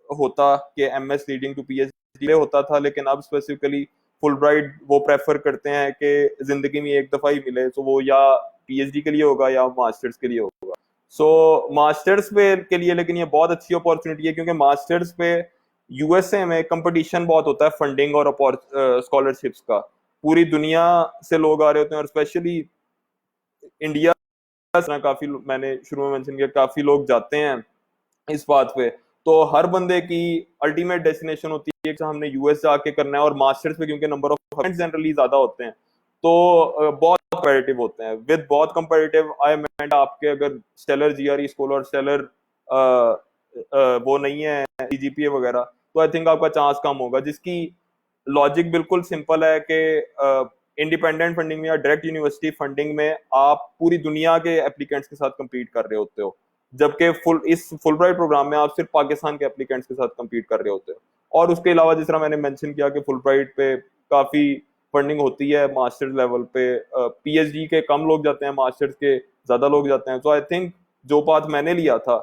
होता कि एमएस लीडिंग टू पीएचडी होता था, लेकिन अब स्पेसिफिकली फुलब्राइट वो प्रेफर करते हैं कि जिंदगी में एक दफा ही मिले, तो वो या पीएचडी के लिए होगा या मास्टर्स के लिए होगा। सो मास्टर्स पे के लिए लेकिन ये बहुत अच्छी अपॉर्चुनिटी है, क्योंकि मास्टर्स पे यूएसए में कंपटीशन बहुत होता है फंडिंग और स्कॉलरशिप्स का। पूरी दुनिया से लोग आ रहे होते हैं, और स्पेशली इंडिया काफी मैंने शुरू में मेंशन किया, काफी लोग जाते हैं इस बात पे। तो हर बंदे की अल्टीमेट डेस्टिनेशन होती है कि हमने यूएस जाके करना है, और मास्टर्स पे क्योंकि नंबर ऑफ स्टूडेंट्स जनरली ज्यादा होते हैं तो बहुत कंपेरेटिव होते हैं। विद बहुत कंपेरेटिव आई मेंट आपके अगर स्टेलर जीआरई स्कोर और स्टेलर वो नहीं है जीपीए वगैरह, तो आई थिंक आपका चांस कम होगा। जिसकी लॉजिक बिल्कुल सिंपल है कि इंडिपेंडेंट फंडिंग में या डायरेक्ट यूनिवर्सिटी फंडिंग में आप पूरी दुनिया के एप्लीकेंट्स के साथ compete कर रहे होते हो, जबकि इस फुल ब्राइट प्रोग्राम में आप सिर्फ पाकिस्तान के एप्लीकेंट्स के साथ compete कर रहे होते हो। और उसके अलावा जिस तरह मैंने मेंशन किया कि फुल ब्राइट पे काफी फंडिंग होती है मास्टर्स लेवल पे, पीएचडी के कम लोग जाते हैं, मास्टर्स के ज्यादा लोग जाते हैं। तो आई थिंक जो पाथ मैंने लिया था,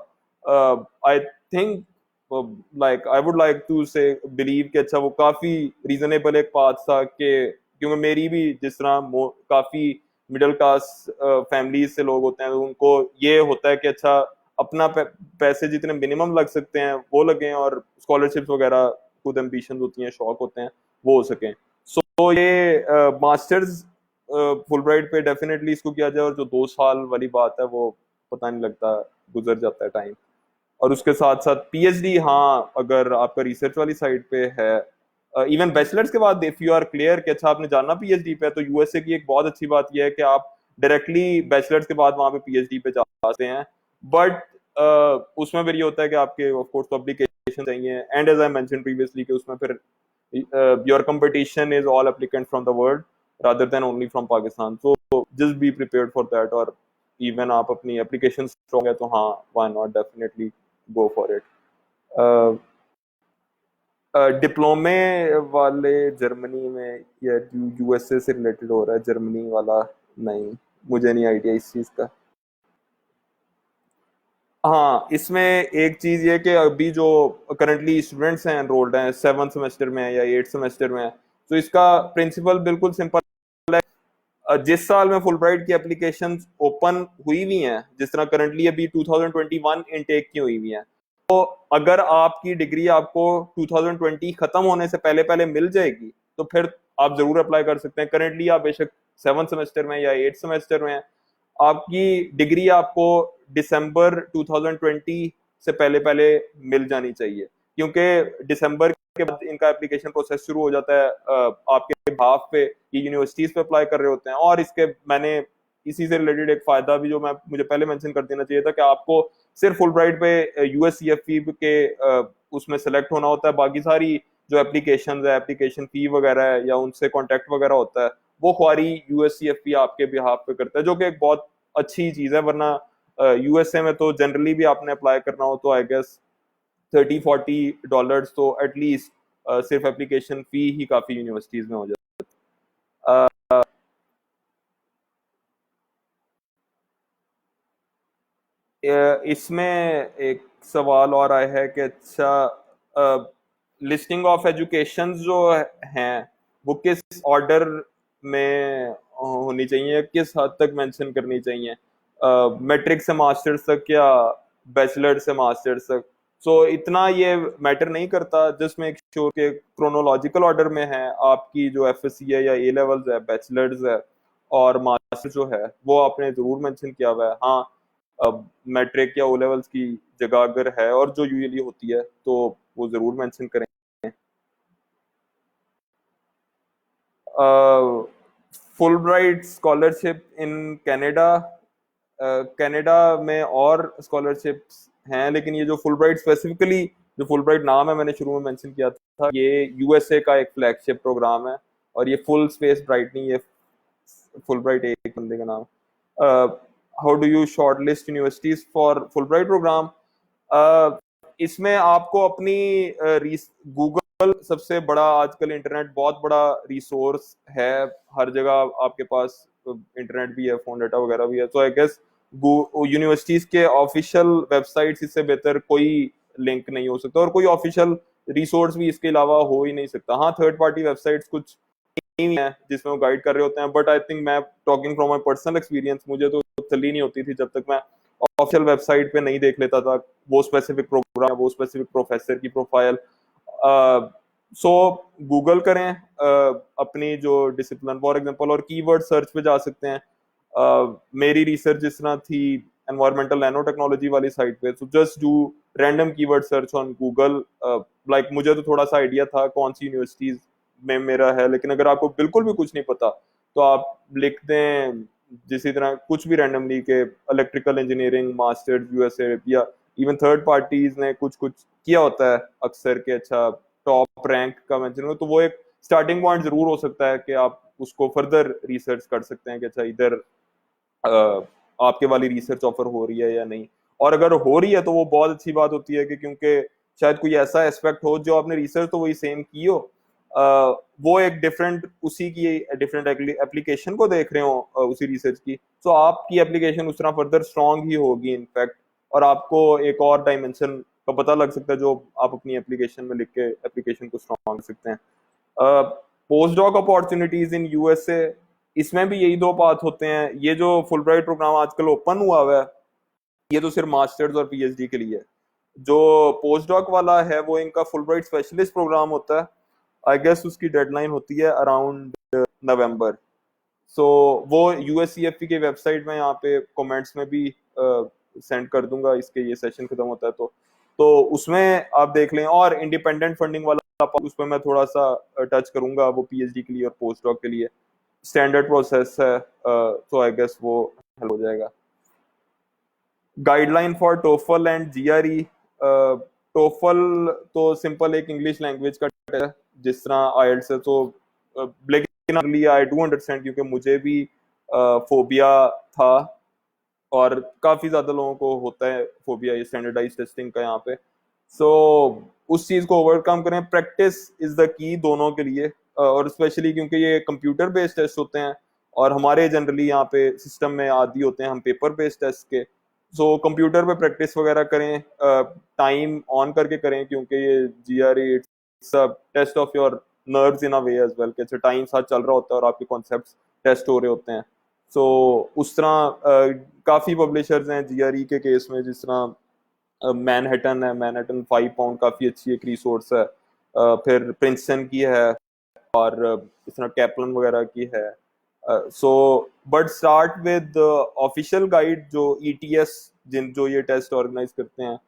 I think like I would like to say believe कि अच्छा वो काफी रीजनेबल एक पाथ था, कि क्योंकि मेरी भी जिस तरह काफी मिडिल क्लास फैमिलीज से लोग होते हैं, तो उनको ये होता है कि अच्छा अपना पैसे जितने मिनिमम लग सकते हैं वो लगें, और स्कॉलरशिप्स वगैरह खुद एम्बिशन होती हैं, शौक होते हैं, वो हो सकें। सो ये मास्टर्स फुल ब्राइट पे डेफिनेटली इसको किया जाए, और जो 2 साल वाली बात है वो पता नहीं लगता, गुजर जाता है टाइम। और उसके साथ साथ पीएचडी, हाँ अगर आपका रिसर्च वाली साइड पे है, इवन बैचलर्स के बाद इफ यू आर क्लियर कि अच्छा आपने जाना पीएचडी पे, तो यूएसए की एक बहुत अच्छी बात यह है कि आप डायरेक्टली बैचलर्स के बाद वहां पे पीएचडी पे जा सकते हैं। बट उसमें फिर ये होता है कि आपके ऑफ कोर्स पब्लिकेशन चाहिए, and as I mention previously कि उसमें फिर your competition is all applicants from the world rather than only from Pakistan. So just be prepared for that. और इवन आप अपनी एप्लीकेशन स्ट्रॉन्ग है तो हाँ, why not, definitely go for it. डिप्लोमे वाले जर्मनी में या यूएसए से रिलेटेड हो रहा है, जर्मनी वाला नहीं, मुझे नहीं आइडिया इस चीज का। हाँ, इसमें एक चीज ये कि अभी जो करंटली स्टूडेंट्स हैं एनरोल्ड हैं 7th सेमेस्टर में या 8th सेमेस्टर में, तो इसका प्रिंसिपल बिल्कुल सिंपल है। जिस साल में फुल ब्राइट की एप्लीकेशन ओपन हुई हुई हैं, जिस तरह करंटली अभी 2021 इनटेक की हुई हुई हैं, तो अगर आपकी डिग्री आपको 2020 खत्म होने से पहले पहले मिल जाएगी तो फिर आप जरूर अप्लाई कर सकते हैं। करंटली आप बेशक 7th सेमेस्टर में या 8th सेमेस्टर में, आपकी डिग्री आपको दिसंबर 2020 से पहले पहले मिल जानी चाहिए, क्योंकि दिसंबर के बाद इनका एप्लीकेशन प्रोसेस शुरू हो जाता है आपके भाव पे, ये यूनिवर्सिटीज पे अप्लाई कर रहे होते हैं। और इसके मैंने इसी से रिलेटेड एक फायदा भी जो मैं मुझे पहले मेंशन कर देना चाहिए था, कि आपको सिर्फ फुल ब्राइट पे यूएससीएफपी के उसमें सेलेक्ट होना होता है, बाकी सारी जो एप्लीकेशन है, एप्लीकेशन फी वगैरह है या उनसे कॉन्टेक्ट वगैरह होता है, वो ख्वारी यूएससीएफपी आपके बिहाफ पे करता है, जो कि एक बहुत अच्छी चीज है। वरना यूएसए में तो जनरली भी आपने अप्लाई करना हो तो आई गेस $30-40 तो एटलीस्ट सिर्फ एप्लीकेशन फी ही काफी यूनिवर्सिटीज में हो जाती है। इसमें एक सवाल और आया है कि अच्छा लिस्टिंग ऑफ एजुकेशन जो हैं वो किस ऑर्डर में होनी चाहिए, किस हद तक मेंशन करनी चाहिए, मैट्रिक से मास्टर्स तक या बैचलर से मास्टर्स तक। सो इतना ये मैटर नहीं करता, जस्ट मेक श्योर के क्रोनोलॉजिकल ऑर्डर में है आपकी जो एफएससी है या ए लेवल्स है, बैचलर्स है, और मास्टर जो है वो आपने जरूर मेंशन किया हुआ है। हाँ, अब मैट्रिक या ओ लेवल्स की जगह अगर है और जो यूजुअली होती है तो वो जरूर मेंशन करें। Full bright scholarship in Canada, Canada में और स्कॉलरशिप्स हैं, लेकिन ये जो फुल ब्राइट स्पेसिफिकली जो फुल ब्राइट नाम है मैंने शुरू में मेंशन किया था, ये यूएसए का एक फ्लैगशिप प्रोग्राम है, और ये फुल स्पेस ब्राइट नहीं, ये फुल ब्राइट एक बंदे का नाम। How do you short list universities for Fulbright program? इसमें आपको अपनी गूगल सबसे बड़ा आजकल इंटरनेट बहुत बड़ा रिसोर्स है, हर जगह आपके पास इंटरनेट भी है, फोन डाटा वगैरह भी है। तो आई गेस यूनिवर्सिटीज के ऑफिशियल वेबसाइट्स इससे बेहतर कोई लिंक नहीं हो सकता, और कोई ऑफिशियल रिसोर्स भी इसके अलावा हो ही नहीं सकता। हाँ, थर्ड पार्टी वेबसाइट्स कुछ है जिसमें वो गाइड कर रहे होते हैं, बट आई थिंक मैं talking from my personal experience, मुझे तो तसल्ली नहीं होती थी जब तक मैं ऑफिशियल वेबसाइट पे नहीं देख लेता था वो स्पेसिफिक प्रोग्राम, वो स्पेसिफिक प्रोफेसर की प्रोफाइल, सो गूगल करें अपनी जो डिसिप्लिन फॉर एग्जांपल, और कीवर्ड सर्च पे जा सकते हैं। मेरी रिसर्च जिस तरह थी एनवायरमेंटल नैनो टेक्नोलॉजी वाली साइट पे, तो just do random keyword search on Google. Like मुझे तो थोड़ा सा आइडिया था कौन सी यूनिवर्सिटीज में मेरा है, लेकिन अगर आपको बिल्कुल भी कुछ नहीं पता तो आप लिख दें जिसी तरह कुछ भी रैंडमली के इलेक्ट्रिकल इंजीनियरिंग मास्टर्स यूएसए, या इवन थर्ड पार्टीज ने कुछ कुछ किया होता है अक्सर के, अच्छा टॉप रैंक का मेंशन हो, तो वो एक स्टार्टिंग पॉइंट जरूर हो सकता है कि आप उसको फर्दर रिसर्च कर सकते हैं कि अच्छा इधर आपके वाली रिसर्च ऑफर हो रही है या नहीं। और अगर हो रही है तो वो बहुत अच्छी बात होती है कि क्योंकि शायद कोई ऐसा एस्पेक्ट हो जो आपने रिसर्च तो वही सेम की हो, वो एक डिफरेंट उसी की डिफरेंट एप्लीकेशन को देख रहे हो उसी रिसर्च की, तो आपकी एप्लीकेशन उस तरह फर्दर स्ट्रांग ही होगी इनफैक्ट, और आपको एक और डायमेंशन का पता लग सकता है जो आप अपनी एप्लीकेशन में लिख के एप्लीकेशन को स्ट्रांग कर सकते हैं। Post doc opportunities in USA, इसमें भी यही दो पाथ होते हैं। ये जो फुल ब्राइट प्रोग्राम आजकल ओपन हुआ है ये तो सिर्फ मास्टर्स और पीएचडी के लिए है। जो पोस्ट डॉक वाला है वो इनका फुल ब्राइट स्पेशलिस्ट प्रोग्राम होता है। आई गेस उसकी डेडलाइन होती है अराउंड नवंबर। सो वो यूएससीएफपी के वेबसाइट में यहाँ पे कमेंट्स में भी सेंड कर दूंगा इसके, ये सेशन खत्म होता है तो उसमें आप देख लें। और इंडिपेंडेंट फंडिंग वाला उस पर मैं थोड़ा सा टच करूंगा, वो पीएचडी के लिए और पोस्ट डॉक के लिए स्टैंडर्ड प्रोसेस है, तो आई गेस वो हल हो जाएगा। Guideline for TOEFL and GRE. TOEFL तो सिंपल एक इंग्लिश लैंग्वेज का टेस्ट है जिस तरह आइएल्ट्स है, तो लेकिन आई डू अंडरस्टैंड क्योंकि मुझे भी फोबिया था और काफी ज्यादा लोगों को होता है फोबिया ये स्टैंडर्डाइज टेस्टिंग का यहाँ पे। सो उस चीज को ओवरकम करें, प्रैक्टिस इज द की दोनों के लिए, और स्पेशली क्योंकि ये कंप्यूटर बेस्ड टेस्ट होते हैं और हमारे जनरली यहाँ पे सिस्टम में आदी होते हैं हम पेपर बेस्ड टेस्ट के। सो कंप्यूटर पे प्रैक्टिस वगैरह करें, टाइम ऑन करके करें क्योंकि ये GRE it's a test of your nerves in a way as well, कि टाइम साथ चल रहा होता है और आपके कॉन्सेप्ट्स टेस्ट हो रहे होते हैं। सो उस तरह काफी पब्लिशर्स हैं जीआरई के केस में, जिस तरह मैनहट्टन है, मैनहट्टन 5 पाउंड काफी अच्छी एक रिसोर्स है, फिर प्रिंसटन की है, और इस तरह कैपलन वगैरह की है। So but start with official guide जो ईटीएस जिन जो ये टेस्ट ऑर्गेनाइज करते हैं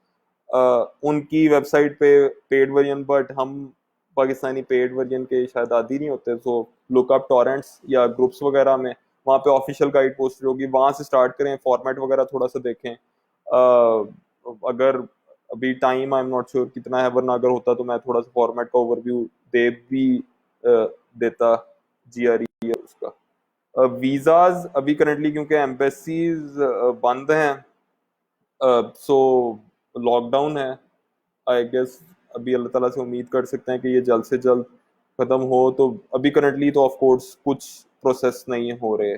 उनकी वेबसाइट पे पेड वर्जन, बट हम पाकिस्तानी पेड वर्जन के शायद आदी नहीं होते, सो लुकअप टॉरेंट्स या ग्रुप्स वगैरह में वहाँ पे ऑफिशियल गाइड पोस्ट होगी, वहां से स्टार्ट करें, फॉर्मेट वगैरह थोड़ा सा देखें। अगर अभी time I am not sure कितना है, वरना अगर होता तो मैं थोड़ा सा फॉर्मेट का ओवरव्यू दे भी देता जीआरई उसका। वीजाज अभी करंटली क्योंकि एम्बेसीज बंद हैं, सो लॉकडाउन है, आई गेस अभी अल्लाह ताला से उम्मीद कर सकते हैं कि ये जल्द से जल्द खत्म हो। तो अभी करंटली तो ऑफ कोर्स कुछ प्रोसेस नहीं हो रहे,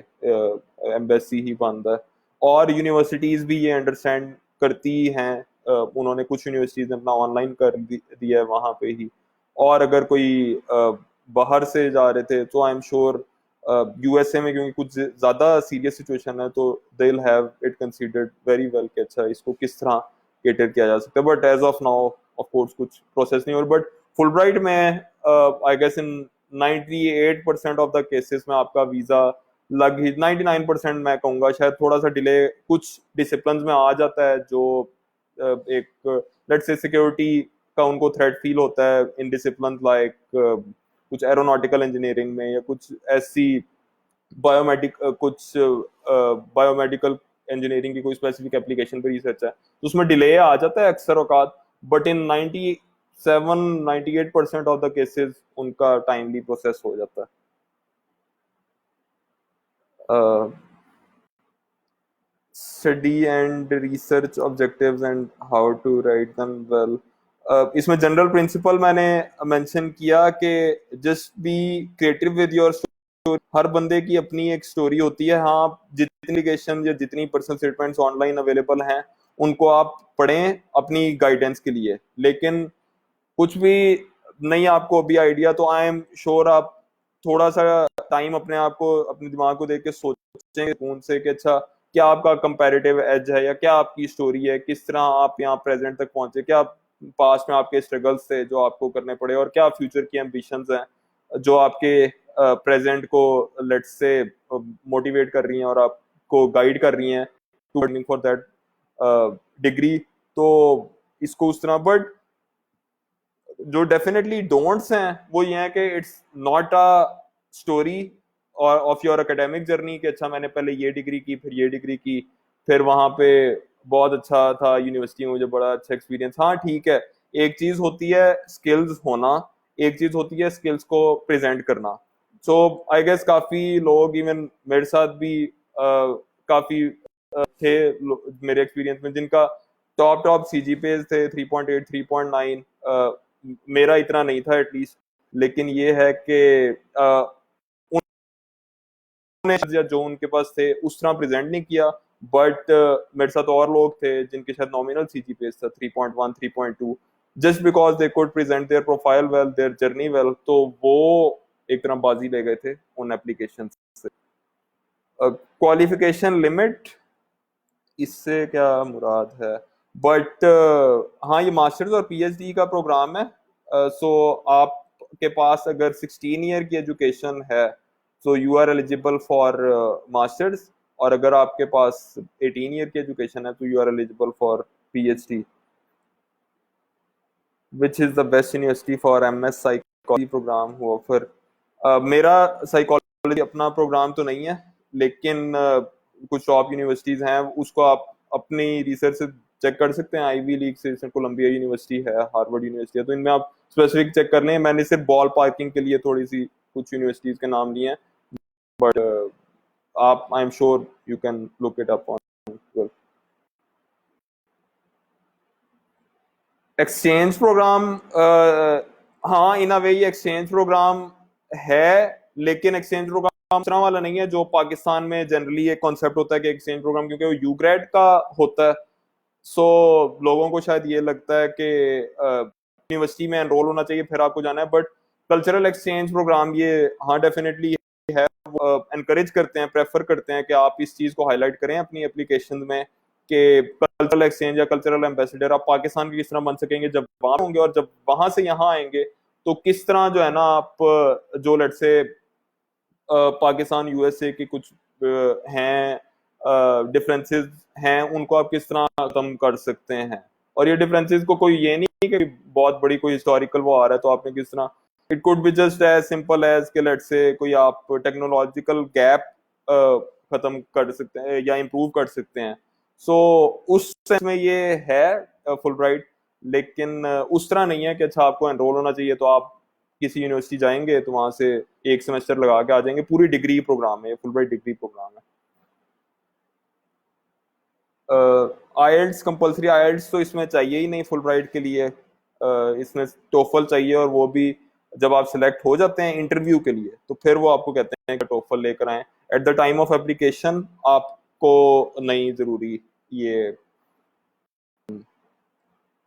एम्बेसी ही बंद है, और यूनिवर्सिटीज भी ये अंडरस्टैंड करती हैं। उन्होंने कुछ यूनिवर्सिटीज ने अपना ऑनलाइन कर दिया है वहां पे ही, और अगर कोई बाहर से जा रहे थे तो आई एम श्योर यूएसए में क्योंकि कुछ ज्यादा सीरियस सिचुएशन है तो दे will have it considered very well कि अच्छा इसको किस तरह केटर किया जा सकता है। But as of now of course कुछ प्रोसेस नहीं हो रहा, बट फुलब्राइट में I guess in 98% of the cases में आपका वीजा लग ही, 99% मैं कहूंगा, शायद थोड़ा सा डिले कुछ डिसिप्लिन में आ जाता है जो एक लेट्स से सिक्योरिटी का उनको थ्रेट फील होता है इन डिसिप्लिन लाइक कुछ एरोनॉटिकल इंजीनियरिंग में, या कुछ ऐसी बायोमेडिकल इंजीनियरिंग की कोई स्पेसिफिक एप्लीकेशन पर रिसर्च है तो उसमें डिले आ जाता है अक्सर औकात, but in 97-98% of the cases उनका टाइमली प्रोसेस हो जाता है। Study and research objectives and how to write them well, इसमें जनरल प्रिंसिपल मैंने मेंशन किया कि just be creative with your story. हर बंदे की अपनी एक स्टोरी होती है, हाँ जितनी एप्लीकेशन या जितनी पर्सनल स्टेटमेंट्स ऑनलाइन अवेलेबल हैं उनको आप पढ़ें अपनी गाइडेंस के लिए, लेकिन कुछ भी नहीं आपको अभी आइडिया तो आई एम श्योर आप थोड़ा सा टाइम अपने आप को अपने दिमाग को देख के सोचेंगे कौन से कि अच्छा क्या आपका कंपैरेटिव एज है, या क्या आपकी स्टोरी है, किस तरह आप यहाँ प्रेजेंट तक पहुंचे, क्या पास्ट में आपके स्ट्रगल्स थे जो आपको करने पड़े, और क्या फ्यूचर की एम्बिशंस हैं जो आपके प्रेजेंट को लेट्स से मोटिवेट कर रही हैं और आपको गाइड कर रही हैं to earning for that degree. तो इसको उस तरह, बट जो डेफिनेटली डोंट्स हैं वो ये हैं कि इट्स नॉट अ स्टोरी और ऑफ योर एकेडमिक जर्नी कि अच्छा मैंने पहले ये डिग्री की, फिर ये डिग्री की, फिर वहां पे बहुत अच्छा था यूनिवर्सिटी में, मुझे बड़ा अच्छा एक्सपीरियंस। हाँ ठीक है, एक चीज होती है स्किल्स होना, एक चीज होती है स्किल्स को प्रेजेंट करना। सो आई गेस काफी लोग, इवन मेरे साथ भी काफी थे मेरे एक्सपीरियंस में जिनका टॉप टॉप सीजीपीएस थे 3.8 3.9। मेरा इतना नहीं था एटलीस्ट, लेकिन ये है कि उन्होंने जो उनके पास थे उस तरह प्रेजेंट नहीं किया। बट मेरे साथ और लोग थे जिनके शायद नॉमिनल सीजीपीएस था 3.1 3.2, just because they could present there profile well, their journey well, तो वो एक तरह बाजी ले गए थे उन एप्लीकेशन से। क्वालिफिकेशन लिमिट, इससे क्या मुराद है? बट हाँ, ये मास्टर्स और पीएचडी का प्रोग्राम है। सो आपके पास अगर 16 ईयर की एजुकेशन है so you are eligible for masters, और अगर आपके पास 18 ईयर की एजुकेशन है तो you are eligible for PhD. Which is the best university for MS psychology program who offer? मेरा साइकोलॉजी अपना प्रोग्राम तो नहीं है, लेकिन कुछ टॉप यूनिवर्सिटीज हैं, उसको आप अपनी रिसर्च से चेक कर सकते हैं। आईवी लीग से कोलंबिया यूनिवर्सिटी है, हार्वर्ड यूनिवर्सिटी है, तो इनमें आप स्पेसिफिक चेक कर लें। मैंने सिर्फ बॉल पार्किंग के लिए थोड़ी सी कुछ यूनिवर्सिटीज के नाम लिए हैं, बट आप I am sure you can look it up on Google. Exchange program, हाँ इन अ वे ये एक्सचेंज प्रोग्राम है, लेकिन एक्सचेंज प्रोग्राम उस तरह वाला नहीं है जो पाकिस्तान में जनरली एक कॉन्सेप्ट होता है कि एक्सचेंज प्रोग्राम, क्योंकि वो यूग्रेड का होता है। सो लोगों को शायद ये लगता है कि यूनिवर्सिटी में एनरोल होना चाहिए फिर आपको जाना है, बट कल्चरल एक्सचेंज प्रोग्राम ये हाँ डेफिनेटली है, एनकरेज करते हैं, प्रेफर करते हैं कि आप इस चीज को हाईलाइट करें अपनी एप्लीकेशन में कि कल्चरल एक्सचेंज या कल्चरल एम्बेसडर आप पाकिस्तान के किस तरह बन सकेंगे जब वहां होंगे, और जब वहां से यहाँ आएंगे तो किस तरह जो है ना आप जो लेट से पाकिस्तान यूएसए के कुछ हैं डिफरेंसेस हैं, उनको आप किस तरह खत्म कर सकते हैं। और ये डिफरेंसेस को कोई ये नहीं कि बहुत बड़ी कोई हिस्टोरिकल वो आ रहा है तो आपने किस तरह, it could be just as simple as के लेट से कोई आप टेक्नोलॉजिकल गैप खत्म कर सकते हैं या इम्प्रूव कर सकते हैं। सो उस सेंस में ये है फुल ब्राइट, लेकिन उस तरह नहीं है कि अच्छा आपको एनरोल होना चाहिए तो आप किसी यूनिवर्सिटी जाएंगे तो वहां से एक सेमेस्टर लगा के आ जाएंगे। पूरी डिग्री प्रोग्राम है, फुल ब्राइट डिग्री प्रोग्राम है। आईएल्ट्स कंपलसरी, आईएल्ट्स तो इसमें चाहिए ही नहीं फुल ब्राइट के लिए। इसमें टोफल चाहिए, और वो भी जब आप सिलेक्ट हो जाते हैं इंटरव्यू के लिए तो फिर वो आपको कहते हैं कि टोफल लेकर आए। At the time of application आपको नहीं जरूरी ये।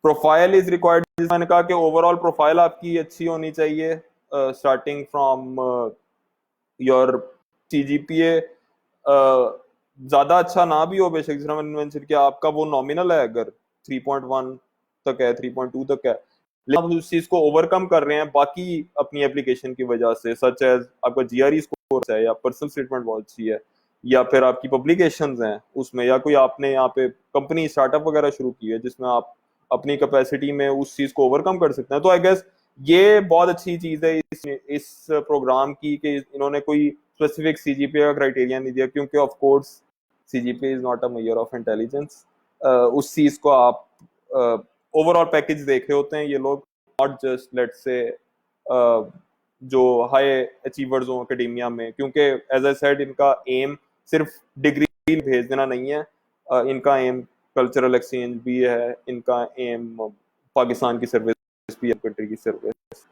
प्रोफाइल इज रिक्वायर्ड, मैंने कहा कि ओवरऑल प्रोफाइल आपकी अच्छी होनी चाहिए, स्टार्टिंग फ्रॉम योर सीजीपीए। ज्यादा अच्छा ना भी हो बेशक, जिस तरह मैंने मेंशन किया आपका वो नॉमिनल है, अगर 3.1 तक है 3.2 तक है, लेकिन आप उस चीज को ओवरकम कर रहे हैं बाकी अपनी एप्लीकेशन की वजह से, सच एज आपका जीआरई स्कोर है या पर्सनल स्टेटमेंट बहुत अच्छी है, या फिर आपकी पब्लिकेशंस हैं उसमें, या कोई आपने यहाँ पे कंपनी स्टार्टअप वगैरह शुरू की है जिसमें आप अपनी कैपेसिटी में उस चीज को ओवरकम कर सकते हैं। तो आई गेस ये बहुत अच्छी चीज है इस प्रोग्राम की कि इन्होंने कोई स्पेसिफिक सीजीपीए का क्राइटेरिया नहीं दिया, क्योंकि of course CGPA is not a measure of intelligence. उस चीज को आप ओवरऑल पैकेज देख रहे होते हैं ये लोग, नॉट जस्ट लेट से जो हाई अचीवर्स हो एकेडेमिया में, क्योंकि एज आई सेड इनका एम सिर्फ डिग्री भेज देना नहीं है, इनका एम कल्चरल एक्सचेंज भी है, इनका एम पाकिस्तान की सर्विस भी है, कंट्री की service.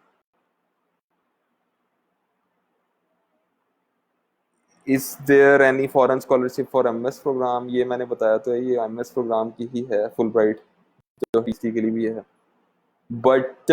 Is there any foreign scholarship for MS program? ये मैंने बताया तो है, ये एमएस प्रोग्राम की ही है फुल ब्राइट, जो पीसी के लिए भी है। बट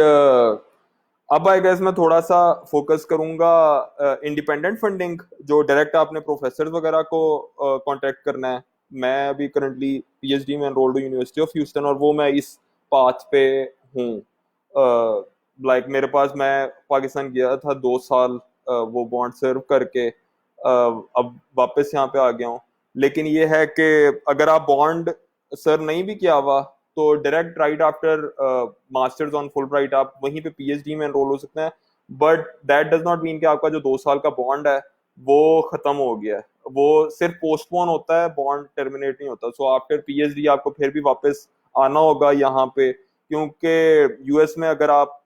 अब आई गेस मैं थोड़ा सा फोकस करूंगा इंडिपेंडेंट फंडिंग, जो डायरेक्ट आपने प्रोफेसर वगैरह को कांटेक्ट करना है। मैं अभी करंटली पीएचडी में एनरोल्ड हूँ यूनिवर्सिटी ऑफ ह्यूस्टन, और वो मैं इस पाथ पे हूँ। लाइक मेरे पास, मैं पाकिस्तान गया था 2 साल वो बॉन्ड सर्व करके, अब वापस यहाँ पे आ गया हूँ। लेकिन ये है कि अगर आप बॉन्ड सर्व नहीं भी किया हुआ तो direct right after masters on full bright आप वहीं पे पीएचडी में एनरोल हो सकते हैं। But that does not mean कि आपका जो 2 साल का बॉन्ड है वो खत्म हो गया है, वो सिर्फ पोस्टपोन होता है, बॉन्ड टर्मिनेट नहीं होता। सो आफ्टर पीएचडी आपको फिर भी वापस आना होगा यहाँ पे, क्योंकि यूएस में अगर आप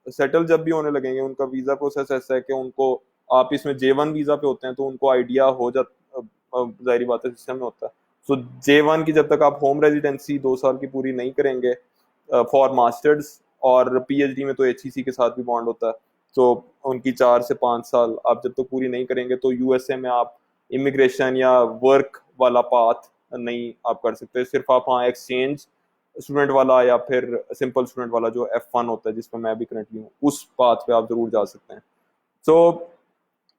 सेटल जब भी होने लगेंगे, उनका वीजा प्रोसेस ऐसा है कि उनको, आप इसमें J1 वीजा पे होते हैं तो उनको आइडिया हो जाता, जाहिर बात है सिस्टम में होता है। सो J1 की जब तक आप होम रेजिडेंसी 2 साल की पूरी नहीं करेंगे फॉर मास्टर्स, और पीएचडी में तो एचईसी के साथ भी बॉन्ड होता है, तो उनकी 4 से 5 साल आप जब तक पूरी नहीं करेंगे तो यूएसए में आप इमिग्रेशन या वर्क वाला पाथ नहीं आप कर सकते। सिर्फ आप हाँ एक्सचेंज स्टूडेंट वाला या फिर सिंपल स्टूडेंट वाला जो F1 होता है, जिसमें मैं भी करंटली हूँ, उस पाथ पे आप जरूर जा सकते हैं। सो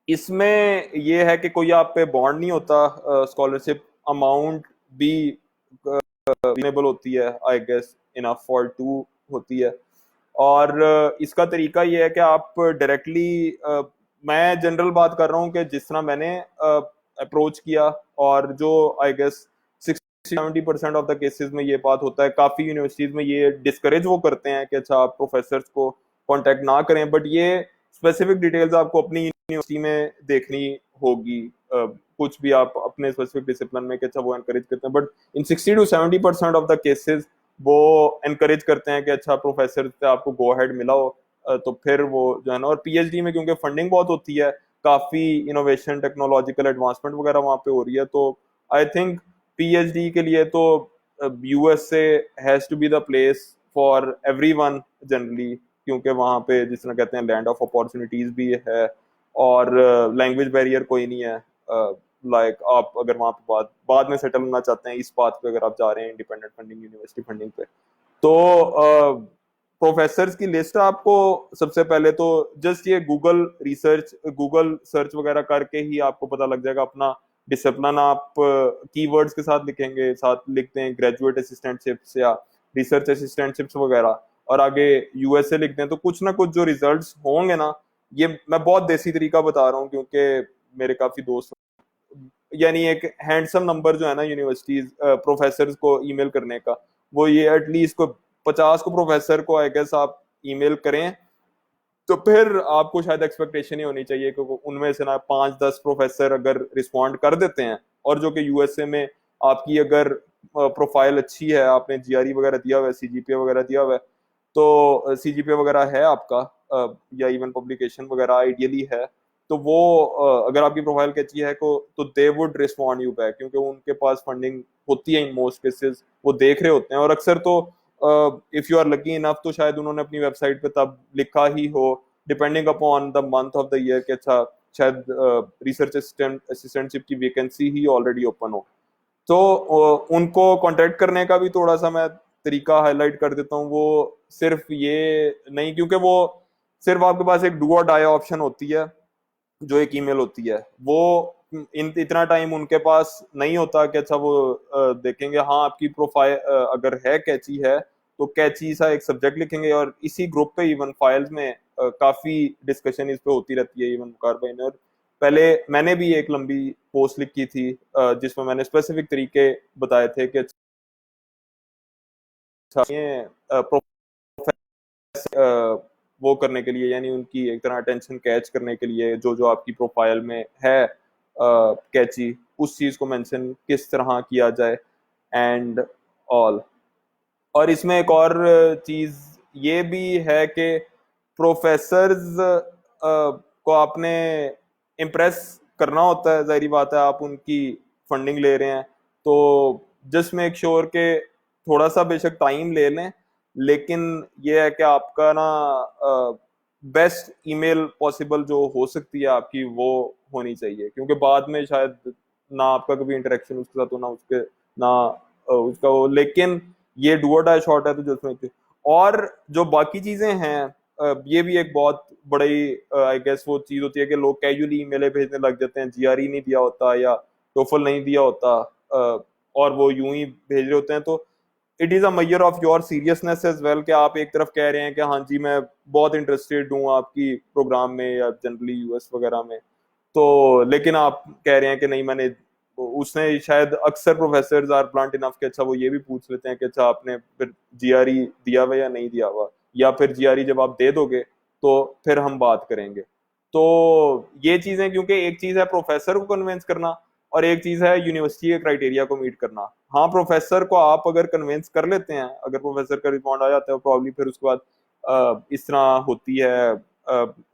इसमें ये है कि कोई आप पे बॉन्ड नहीं होता, स्कॉलरशिप अमाउंट भी रीजनेबल होती है, I guess enough for two होती है। और इसका तरीका ये है कि आप डायरेक्टली, मैं जनरल बात कर रहा हूँ कि जिस तरह मैंने अप्रोच किया, और जो I guess 60-70% of the cases में ये बात होता है। काफी यूनिवर्सिटीज में ये डिस्करेज वो करते हैं कि अच्छा आप प्रोफेसर्स को कांटेक्ट ना करें, बट ये स्पेसिफिक डिटेल्स आपको अपनी यूनिवर्सिटी में देखनी होगी। कुछ भी आप अपने स्पेसिफिक डिसिप्लिन में कि अच्छा वो एनकरेज करते हैं, but in 60-70% of the cases वो एनकरेज करते हैं कि अच्छा प्रोफेसर से आपको गो हेड मिला हो, तो फिर वो जो है ना। और पीएचडी में क्योंकि फंडिंग बहुत होती है, काफी इनोवेशन टेक्नोलॉजिकल एडवांसमेंट वगैरह वहाँ पे हो रही है, तो आई थिंक पीएचडी के लिए तो USA has to be the place for everyone generally, क्योंकि वहाँ पे जिस तरह कहते हैं लैंड ऑफ अपॉर्चुनिटीज भी है, और लैंग्वेज बैरियर कोई नहीं है। लाइक आप अगर वहाँ पे बाद में सेटल होना चाहते हैं इस बात पे, अगर आप जा रहे हैं इंडिपेंडेंट फंडिंग यूनिवर्सिटी फंडिंग पे, तो प्रोफेसर्स की लिस्ट आपको सबसे पहले तो जस्ट ये गूगल सर्च वगैरह करके ही आपको पता लग जाएगा अपना डिसिप्लिन। आप कीवर्ड्स के साथ लिखेंगे, साथ लिखते हैं ग्रेजुएट असिस्टेंटशिप्स या रिसर्च असिस्टेंटशिप्स वगैरह, और आगे यूएसए लिखते हैं, तो कुछ ना कुछ जो रिजल्ट्स होंगे ना, ये मैं बहुत देसी तरीका बता रहा हूँ क्योंकि मेरे काफी दोस्त, यानी एक हैंडसम नंबर जो है ना यूनिवर्सिटीज प्रोफेसर को ईमेल करने का, वो ये एटलीस्ट को 50 को प्रोफेसर को आई गेस आप ईमेल करें, तो फिर आपको शायद एक्सपेक्टेशन ही होनी चाहिए कि उनमें से ना 5-10 प्रोफेसर अगर रिस्पॉन्ड कर देते हैं, और जो कि यूएसए में आपकी अगर प्रोफाइल अच्छी है, आपने जीआरई वगैरह दिया हुआ है, सीजीपीए वगैरह दिया हुआ है, तो सीजीपीए वगैरह है आपका, या इवन पब्लिकेशन वगैरह आइडियली है, तो वो अगर आपकी प्रोफाइल की अच्छी है तो they would respond you back, क्योंकि उनके पास फंडिंग होती है इन मोस्ट केसेस, वो देख रहे होते हैं। और अक्सर तो if you are lucky enough तो शायद उन्होंने अपनी वेबसाइट पे तब लिखा ही हो, depending upon the month of the year, कि अच्छा शायद रिसर्च असिस्टेंटशिप की वैकेंसी ही ऑलरेडी ओपन हो, तो उनको कांटेक्ट करने का भी थोड़ा सा मैं तरीका हाईलाइट कर देता हूँ। वो सिर्फ ये नहीं, क्योंकि वो सिर्फ आपके पास एक डू और डाई ऑप्शन होती है, जो एक ईमेल होती है, वो इतना टाइम उनके पास नहीं होता कि अच्छा वो देखेंगे हाँ आपकी प्रोफाइल अगर है कैची है तो कैची सा एक सब्जेक्ट लिखेंगे, और इसी ग्रुप पे इवन फाइल्स में काफी डिस्कशन इस पे होती रहती है। इवन मुकार भाई ने, और पहले मैंने भी एक लंबी पोस्ट लिखी थी जिसमें मैंने स्पेसिफिक तरीके बताए थे कि अच्छा ये वो करने के लिए, यानी उनकी एक तरह अटेंशन कैच करने के लिए, जो जो आपकी प्रोफाइल में है कैची, उस चीज को मेंशन किस तरह किया जाए एंड ऑल। और इसमें एक और चीज ये भी है कि प्रोफेसर्स को आपने इम्प्रेस करना होता है, जाहिर बात है आप उनकी फंडिंग ले रहे हैं, तो जस्ट मेक श्योर के थोड़ा सा बेशक टाइम ले लें, लेकिन ये है कि आपका ना बेस्ट ईमेल पॉसिबल जो हो सकती है आपकी वो होनी चाहिए, क्योंकि बाद में शायद ना आपका कभी इंटरेक्शन उसके साथ हो, ना उसके ना उसका हो, लेकिन ये डू और डाई शॉट है तो जिसमें और जो बाकी चीजें हैं, ये भी एक बहुत बड़ी आई गेस वो चीज होती है कि लोग कैजुअली ईमेलें भेजने लग जाते हैं, जीआरई नहीं दिया होता या टोफल नहीं दिया होता, और वो यूं ही भेज रहे होते हैं, तो it is a measure of your seriousness as well, कि आप एक तरफ कह रहे हैं कि हाँ जी मैं बहुत इंटरेस्टेड हूँ आपकी प्रोग्राम में या जनरली यूएस वगैरह में, तो लेकिन आप कह रहे हैं कि नहीं मैंने, उसने शायद अक्सर प्रोफेसर आर ब्लंट इनफ कि अच्छा वो ये भी पूछ लेते हैं कि अच्छा आपने फिर जीआरई दिया हुआ या नहीं दिया हुआ, या फिर जीआरई जब आप दे दोगे तो फिर हम बात करेंगे। तो ये चीजें, क्योंकि एक चीज है प्रोफेसर को कन्विंस करना और एक चीज है यूनिवर्सिटी के क्राइटेरिया को मीट करना। हाँ प्रोफेसर को आप अगर कन्विंस कर लेते हैं, अगर प्रोफेसर का रिस्पॉन्ड आ जाता है प्रॉब्ली, फिर उसके बाद इस तरह होती है,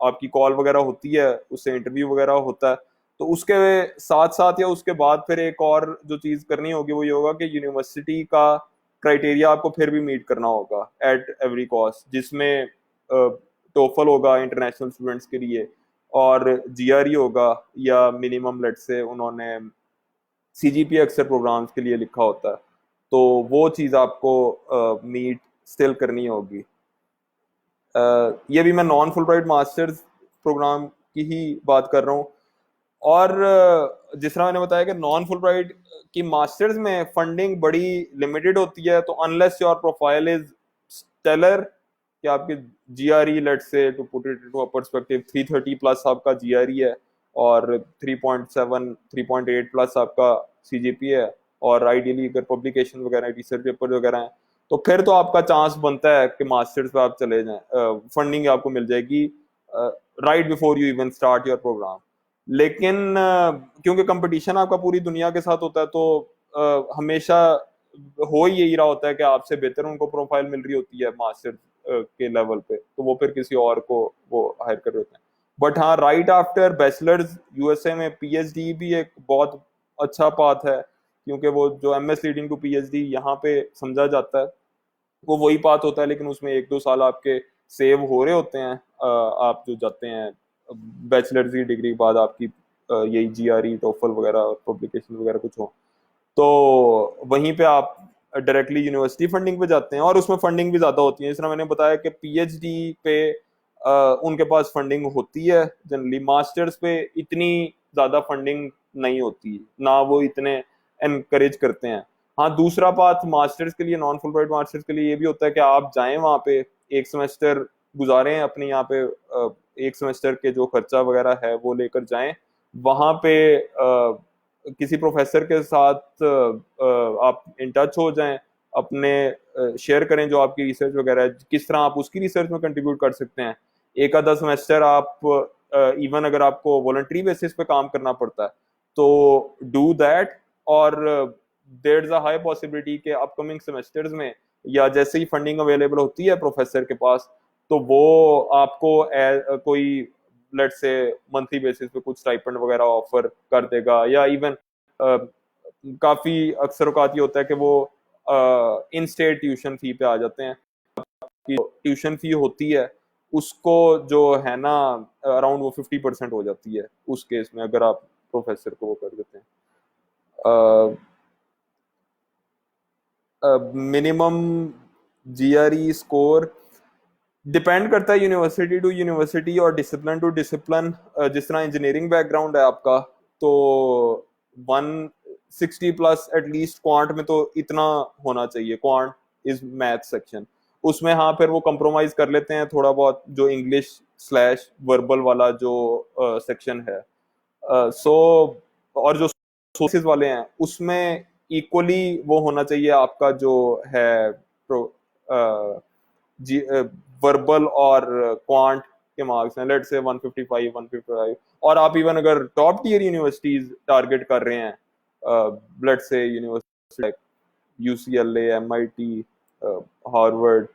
आपकी कॉल वगैरह होती है, उससे इंटरव्यू वगैरह होता है, तो उसके साथ साथ या उसके बाद फिर एक और जो चीज करनी होगी वो ये होगा कि यूनिवर्सिटी का क्राइटेरिया आपको फिर भी मीट करना होगा एट एवरी कॉस्ट, जिसमें टोफल होगा इंटरनेशनल स्टूडेंट्स के लिए, और जीआरई होगा, या मिनिमम लेट से उन्होंने सीजीपीए अक्सर प्रोग्राम्स के लिए लिखा होता है, तो वो चीज़ आपको मीट स्टिल करनी होगी। ये भी मैं non Fulbright masters program की ही बात कर रहा हूँ। और जिस तरह मैंने बताया कि नॉन फुल ब्राइट की मास्टर्स में फंडिंग बड़ी लिमिटेड होती है, तो unless your profile is stellar, कि आपके GRE let's say to put it into a perspective 330 plus आपका जीआरई है, और 3.7 3.8 प्लस आपका सीजीपीए है, और आइडियली अगर पब्लिकेशन वगैरह रिसर्च पेपर वगैरह हैं, तो फिर तो आपका चांस बनता है कि मास्टर्स पे आप चले जाएं, फंडिंग आपको मिल जाएगी right before you even start your program. लेकिन क्योंकि कंपटीशन आपका पूरी दुनिया के साथ होता है, तो हमेशा हो ही यही रहा होता है कि आपसे बेहतर उनको प्रोफाइल मिल रही होती है मास्टर के लेवल पे, तो वो फिर किसी और को वो हायर कर रहे होते हैं। बट हाँ, राइट आफ्टर बैचलर्स यूएसए में पीएचडी भी एक बहुत अच्छा पाथ है, क्योंकि वो जो एमएस लीडिंग टू पीएचडी यहाँ पे समझा जाता है, वो वही पाथ होता है, लेकिन उसमें 1-2 साल आपके सेव हो रहे होते हैं। आप जो जाते हैं बैचलर्स की डिग्री के बाद, आपकी यही जीआरई टोफल वगैरह और पब्लिकेशन वगैरह कुछ हो, तो वहीं पे आप डायरेक्टली यूनिवर्सिटी फंडिंग पे जाते हैं, और उसमें फंडिंग भी ज्यादा होती है। जिस तरह मैंने बताया कि पीएचडी पे उनके पास फंडिंग होती है जनरली, मास्टर्स पे इतनी ज्यादा फंडिंग नहीं होती, ना वो इतने एनकरेज करते हैं। हाँ, दूसरा बात मास्टर्स के लिए, नॉन फुल ब्राइट मास्टर्स के लिए ये भी होता है कि आप जाएं वहाँ पे, एक सेमेस्टर गुजारें अपने यहाँ पे, एक सेमेस्टर के जो खर्चा वगैरह है वो लेकर जाएं वहाँ पे, किसी प्रोफेसर के साथ आप इन टच हो जाएं, अपने शेयर करें जो आपकी रिसर्च वगैरह है, किस तरह आप उसकी रिसर्च में कंट्रीब्यूट कर सकते हैं। एक आधा सेमेस्टर आप इवन अगर आपको वॉलंटरी बेसिस पे काम करना पड़ता है तो डू दैट, और there is a high possibility के अपकमिंग सेमेस्टर्स में, या जैसे ही फंडिंग अवेलेबल होती है प्रोफेसर के पास, तो वो आपको कोई लेट से मंथली बेसिस पे कुछ स्टाइपेंड वगैरह ऑफर कर देगा, या इवन काफी अक्सर औकात ये होता है कि वो इन स्टेट ट्यूशन फी पे आ जाते हैं, कि ट्यूशन फी होती है उसको जो है ना अराउंड वो 50% हो जाती है उस केस में, अगर आप प्रोफेसर को वो कर देते हैं। मिनिमम जीआरई स्कोर डिपेंड करता है यूनिवर्सिटी टू यूनिवर्सिटी और डिसिप्लिन टू डिसिप्लिन। जिस तरह इंजीनियरिंग बैकग्राउंड है आपका, तो 160 प्लस एटलीस्ट क्वांट में तो इतना होना चाहिए, क्वांट इज मैथ सेक्शन, उसमें हाँ फिर वो कंप्रोमाइज कर लेते हैं थोड़ा बहुत, जो इंग्लिश स्लैश वर्बल वाला जो सेक्शन है। सो और जो सोर्सेज वाले हैं उसमें इक्वली वो होना चाहिए आपका जो है जी वर्बल और क्वांट के मार्क्स हैं, लेट से 155 155, और आप इवन अगर टॉप टियर यूनिवर्सिटीज टारगेट कर रहे हैं, लेट से university like UCLA MIT Harvard,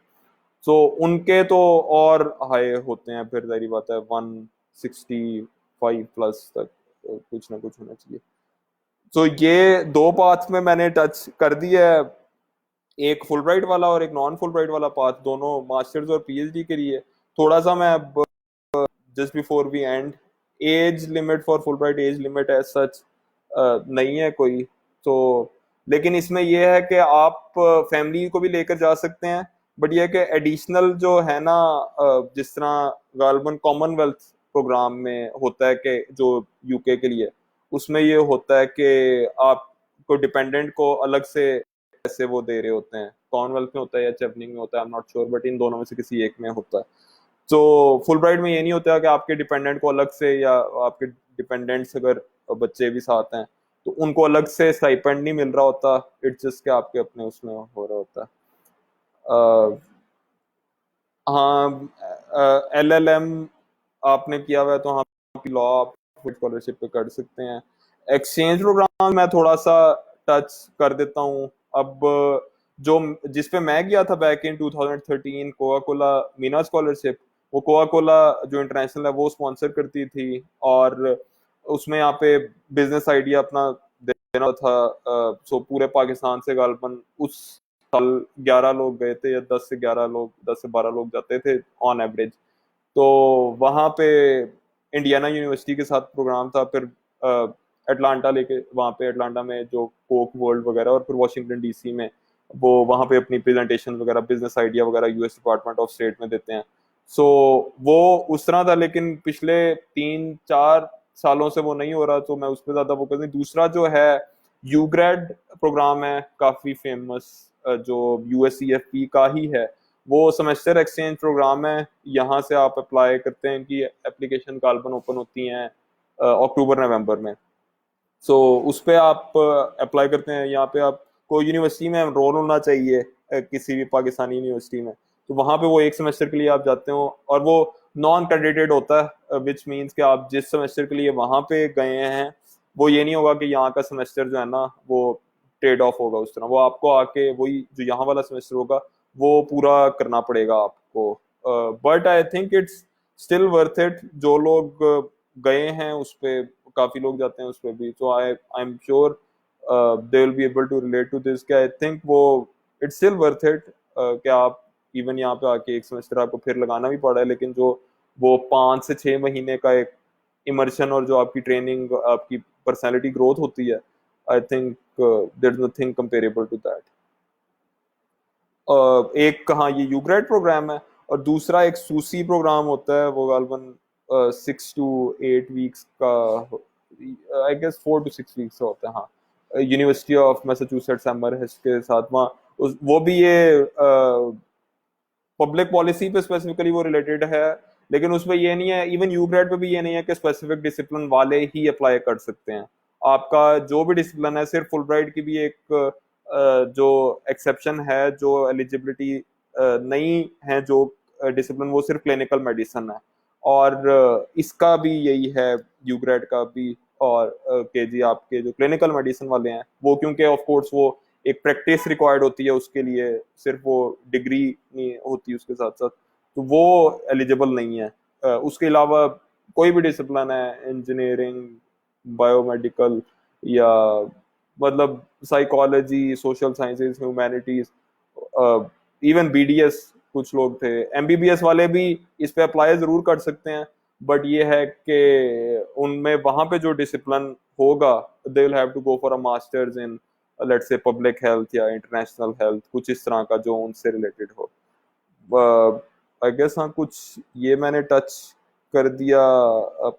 so उनके तो और हाई होते हैं, फिर जारी बात है 165 प्लस तक कुछ ना कुछ होना चाहिए। तो ये दो पाथ में मैंने टच कर दिया है, एक फुल ब्राइट वाला और एक नॉन फुल ब्राइट वाला पाथ, दोनों मास्टर्स और पीएचडी के लिए। थोड़ा सा मैं अब just before we end, age limit for Fulbright, age limit age such नहीं है कोई, तो लेकिन इसमें यह है कि आप फैमिली को भी लेकर जा सकते हैं, बट यह कि एडिशनल जो है ना, जिस तरह गालबन कॉमनवेल्थ प्रोग्राम में होता है कि जो यूके के लिए, उसमें ये होता है कि आपको डिपेंडेंट को अलग से पैसे वो दे रहे होते हैं कॉमनवेल्थ में होता है या चेवनिंग में होता है, I am not sure, but in दोनों में से किसी एक में होता है। तो फुल ब्राइट में ये नहीं होता कि आपके डिपेंडेंट को अलग से, या आपके डिपेंडेंट्स अगर बच्चे भी साथ हैं तो उनको अलग से स्टाइपेंड नहीं मिल रहा होता, इट्स जस्ट के आपके अपने उसमें हो रहा होता है। हाँ, LLM आपने किया हुआ है तो हाँ, लॉ आप स्कॉलरशिप पे कर सकते हैं। एक्सचेंज प्रोग्राम मैं थोड़ा सा टच कर देता हूँ। अब जो जिस पे मैं गया था back in 2013, Coca Cola Meena scholarship, वो कोका कोला जो इंटरनेशनल है वो स्पॉन्सर करती थी, और उसमें यहाँ पे बिजनेस आइडिया अपना देना था। सो पूरे पाकिस्तान से गालबन उस साल 11 लोग गए थे, या 10 से 11 लोग, 10 से 12 लोग जाते थे ऑन एवरेज। तो वहाँ पे इंडियाना यूनिवर्सिटी के साथ प्रोग्राम था, फिर अटलांटा लेके, वहाँ पे अटलांटा में जो कोक वर्ल्ड वगैरह, और फिर वॉशिंगटन डीसी में वो वहाँ पे अपनी प्रेजेंटेशन वगैरह, बिजनेस आइडिया वगैरह यूएस डिपार्टमेंट ऑफ स्टेट में देते हैं। सो वो उस तरह था, लेकिन पिछले 3-4 सालों से वो नहीं हो रहा, तो मैं उस पर ज्यादा फोकस नहीं। दूसरा जो है यूग्रेड प्रोग्राम है, काफी फेमस, जो यूएससीएफपी का ही है। वो सेमेस्टर एक्सचेंज प्रोग्राम है, यहाँ से आप अप्लाई करते हैं, इनकी एप्लीकेशन गालबन ओपन होती हैं अक्टूबर नवंबर में। सो उस पे आप अप्लाई करते हैं, यहाँ पे आपको यूनिवर्सिटी में एनरोल होना चाहिए, किसी भी पाकिस्तानी यूनिवर्सिटी में। तो वहाँ पे वो एक सेमेस्टर के लिए आप जाते हो, और वो नॉन क्रेडिटेड होता है, विच मीन्स कि आप जिस सेमेस्टर के लिए वहाँ पे गए हैं, वो ये नहीं होगा कि यहाँ का सेमेस्टर जो है ना वो ट्रेड ऑफ होगा उस तरह। वो आपको आके वही जो यहाँ वाला सेमेस्टर होगा वो पूरा करना पड़ेगा आपको। But I think it's still worth it. जो लोग गए हैं उस पे, काफी लोग जाते हैं उस पे भी, तो I am sure they will be able to relate to this. I think वो इट्स स्टिल वर्थ इट कि आप इवन यहाँ पे आके एक सेमेस्टर आपको फिर लगाना भी पड़ा है, लेकिन जो वो 5 से 6 महीने का एक इमर्शन और जो आपकी ट्रेनिंग, आपकी पर्सनैलिटी ग्रोथ होती है, I think there is nothing comparable to that. एक कहाँ ये यूग्रेड प्रोग्राम है, और दूसरा एक सूसी प्रोग्राम होता है, वो गालबन 6 to 8 वीक्स का, आई गेस 4 to 6 वीक्स का होता है। हाँ, यूनिवर्सिटी ऑफ मैसाचुसेट्स एमरहेस्ट के साथ वहाँ वो भी ये पब्लिक पॉलिसी पे स्पेसिफिकली वो रिलेटेड है, लेकिन उसमें ये नहीं है, इवन यूग्रेड पे भी ये नहीं है कि स्पेसिफिक डिसिप्लिन वाले ही अप्लाई कर सकते हैं। आपका जो भी डिसिप्लिन है, सिर्फ फुलब्राइट की भी एक जो एक्सेप्शन है, जो एलिजिबिलिटी नहीं है, जो डिसिप्लिन, वो सिर्फ क्लिनिकल मेडिसिन है। और इसका भी यही है, यूग्रेड का भी, और के जी आपके जो क्लिनिकल मेडिसिन वाले हैं वो, क्योंकि ऑफ कोर्स वो एक प्रैक्टिस रिक्वायर्ड होती है उसके लिए, सिर्फ वो डिग्री नहीं होती उसके साथ साथ, तो वो एलिजिबल नहीं है। उसके अलावा कोई भी डिसिप्लिन है, इंजीनियरिंग, बायोमेडिकल, या मतलब psychology, social sciences, humanities, even BDS कुछ लोग थे, एमबीबीएस वाले भी इस पे अप्लाई जरूर कर सकते हैं। बट ये है कि उनमें वहां पे जो डिसिप्लिन होगा, they will have to go for a masters in let's say public health या इंटरनेशनल हेल्थ, कुछ इस तरह का जो उनसे रिलेटेड हो। आई गेस हाँ, कुछ ये मैंने टच कर दिया।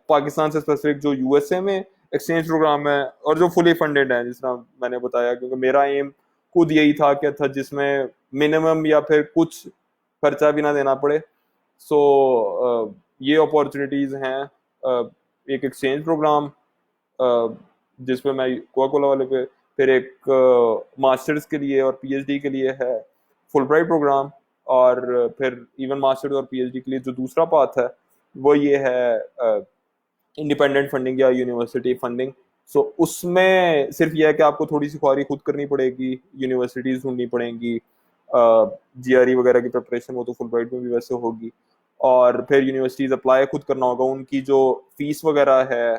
पाकिस्तान से स्पेसिफिक जो यूएसए में एक्सचेंज प्रोग्राम है और जो फुली फंडेड है, जिस तरह मैंने बताया, क्योंकि मेरा एम खुद यही था कि था जिसमें मिनिमम या फिर कुछ खर्चा भी ना देना पड़े। सो ये अपॉर्चुनिटीज हैं। एक एक्सचेंज प्रोग्राम जिसमें मैं कोका कोला वाले पे, फिर एक मास्टर्स के लिए और पीएचडी के लिए है फुल ब्राइट प्रोग्राम, और फिर इवन मास्टर्स और पीएचडी के लिए जो दूसरा पाथ है वो ये है इंडिपेंडेंट फंडिंग या यूनिवर्सिटी फंडिंग। सो उसमें सिर्फ यह है कि आपको थोड़ी सी ख्वारी खुद करनी पड़ेगी, यूनिवर्सिटीज ढूंढनी पड़ेंगी, जीआरई वगैरह की प्रिपरेशन वो तो फुल ब्राइट में भी वैसे होगी, और फिर यूनिवर्सिटीज अप्लाई खुद करना होगा। उनकी जो फीस वगैरह है,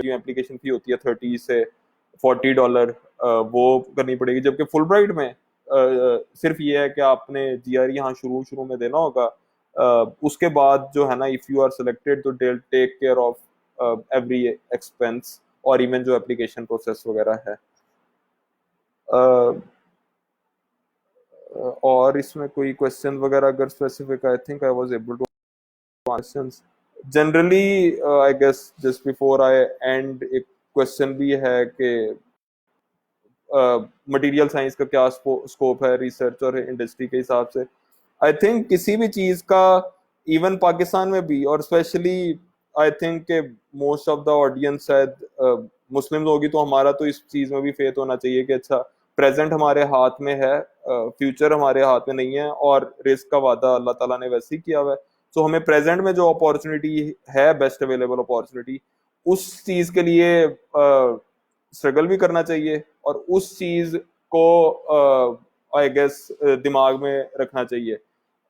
एप्लीकेशन फी होती है $30 से $40, वो करनी पड़ेगी। जबकि फुल ब्राइट में सिर्फ ये है कि आपने जीआरई यहाँ शुरू शुरू में देना होगा, उसके बाद जो है ना, इफ यू आर सिलेक्टेड तो they take care of every expense, और इवन जो एप्लीकेशन प्रोसेस वगैरह है। और इसमें कोई क्वेश्चन वगैरह अगर specific, I think I was able to questions generally. I guess just before I end, एक क्वेश्चन भी है कि मटेरियल साइंस का क्या स्कोप है रिसर्च और इंडस्ट्री के हिसाब से। आई थिंक किसी भी चीज का, इवन पाकिस्तान में भी, और स्पेशली आई थिंक के मोस्ट ऑफ द ऑडियंस शायद मुस्लिम होगी, तो हमारा तो इस चीज में भी फेथ होना चाहिए कि अच्छा प्रेजेंट हमारे हाथ में है, फ्यूचर हमारे हाथ में नहीं है, और रिस्क का वादा अल्लाह ताला ने वैसे ही किया हुआ है। तो हमें प्रेजेंट में जो अपॉर्चुनिटी है, बेस्ट अवेलेबल अपॉर्चुनिटी, उस चीज के लिए स्ट्रगल भी करना चाहिए, और उस चीज को आई गेस दिमाग में रखना चाहिए,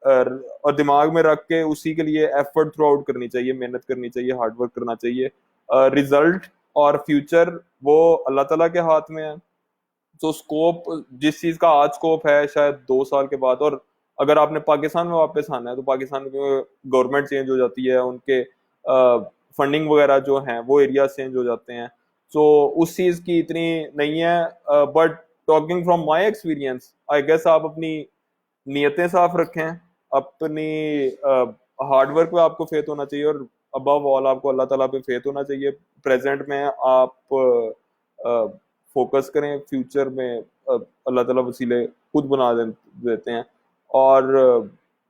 और दिमाग में रख के उसी के लिए एफर्ट थ्रू आउट करनी चाहिए, मेहनत करनी चाहिए, हार्डवर्क करना चाहिए। रिजल्ट और फ्यूचर वो अल्लाह ताला के हाथ में है। तो स्कोप, जिस चीज का आज स्कोप है, शायद 2 साल के बाद, और अगर आपने पाकिस्तान में वापस आना है तो पाकिस्तान में गवर्नमेंट चेंज हो जाती है, उनके फंडिंग वगैरह जो हैं वो एरिया चेंज हो जाते हैं, तो उस चीज की इतनी नहीं है। But talking from my experience, I guess आप अपनी नीयतें साफ रखें, अपनी हार्डवर्क पे आपको फेथ होना चाहिए, और अबव ऑल आपको अल्लाह ताला पे फेथ होना चाहिए। प्रेजेंट में आप फोकस करें, फ्यूचर में अल्लाह ताला वसीले खुद बना देते हैं। और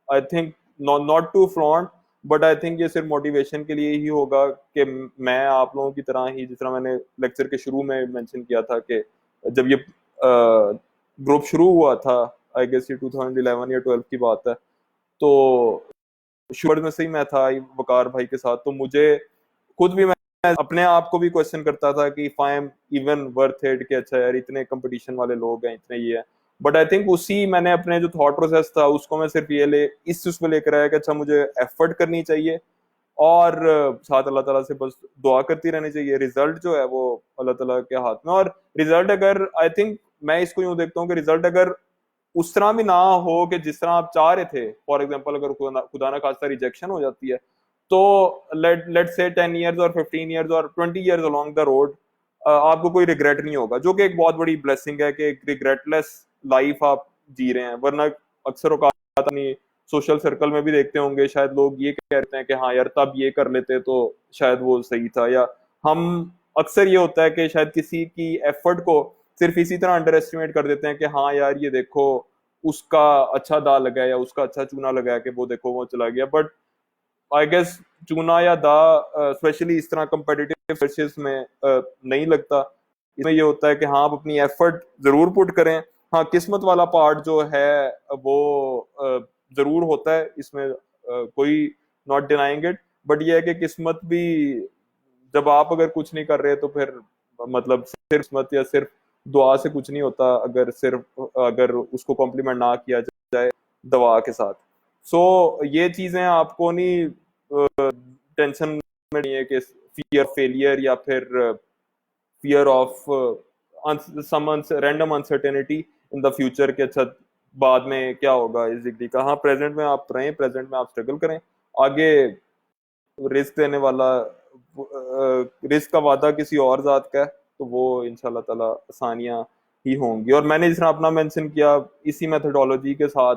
I think not to flaunt, but I think ये सिर्फ मोटिवेशन के लिए ही होगा कि मैं आप लोगों की तरह ही, जिस तरह मैंने लेक्चर के शुरू में मेंशन किया था कि जब ये ग्रुप शुरू हुआ था, आई गेस ये 2011 या 12 की बात है, तो शुरू में से ही मैं था वकार भाई के साथ, तो मुझे खुद भी, मैं अपने आप को भी क्वेश्चन करता था कि if I am even worth it, कि अच्छा यार इतने कंपटीशन वाले लोग हैं, इतने ये है। बट आई थिंक उसी मैंने अपने जो थॉट प्रोसेस था उसको मैं सिर्फ ये इस उसमें लेकर आया कि अच्छा मुझे एफर्ट करनी चाहिए, और साथ अल्लाह ताला से बस दुआ करती रहनी चाहिए। रिजल्ट जो है वो अल्लाह ताला के हाथ में, और रिजल्ट अगर, आई थिंक मैं इसको यूं देखता हूँ कि रिजल्ट अगर उस तरह भी ना हो कि जिस तरह आप चाह रहे थे, फॉर एग्जाम्पल अगर खुदा ना खास्ता रिजेक्शन हो जाती है, तो लेट से 10 ईयर्स और 15 ईयर्स और 20 ईयर्स अलोंग द रोड आपको कोई रिग्रेट नहीं होगा, जो कि एक बहुत बड़ी ब्लेसिंग है कि एक रिग्रेटलेस लाइफ आप जी रहे हैं। वरना अक्सर औकात नहीं, सोशल सर्कल में भी देखते होंगे, शायद लोग ये कहते हैं कि हाँ यार तब ये कर लेते तो शायद वो सही था, या हम, अक्सर ये होता है कि शायद किसी की एफर्ट को सिर्फ इसी तरह अंडर एस्टिमेट कर देते हैं कि हाँ यार ये देखो उसका अच्छा दा लगा है, या उसका अच्छा चूना लगा है, कि वो देखो वो चला गया। बट आई गेस चूना या दा स्पेशली इस तरह कंपेटिटिव सर्चेस में नहीं लगता। इसमें ये होता है कि हाँ आप अपनी एफर्ट जरूर पुट करें। हाँ, किस्मत वाला पार्ट जो है वो जरूर होता है इसमें, कोई नॉट डिनाइंग इट, बट ये है कि किस्मत भी, जब आप अगर कुछ नहीं कर रहे तो फिर मतलब सिर्फ किस्मत या सिर्फ दुआ से कुछ नहीं होता, अगर उसको कॉम्प्लीमेंट ना किया जाए दवा के साथ। सो ये चीजें आपको नहीं टेंशन में नहीं है कि फियर फेलियर, या फिर fear of some random uncertainty in the future, के अच्छा बाद में क्या होगा इस डिग्री का। हाँ, प्रेजेंट में आप रहें, प्रेजेंट में आप स्ट्रगल करें, आगे रिस्क देने वाला, रिस्क का वादा किसी और जात का है, तो वो इंशाल्लाह ताला आसानियां ही होंगी। और मैंने जिस तरह अपना मेंशन किया इसी मेथोडोलॉजी के साथ,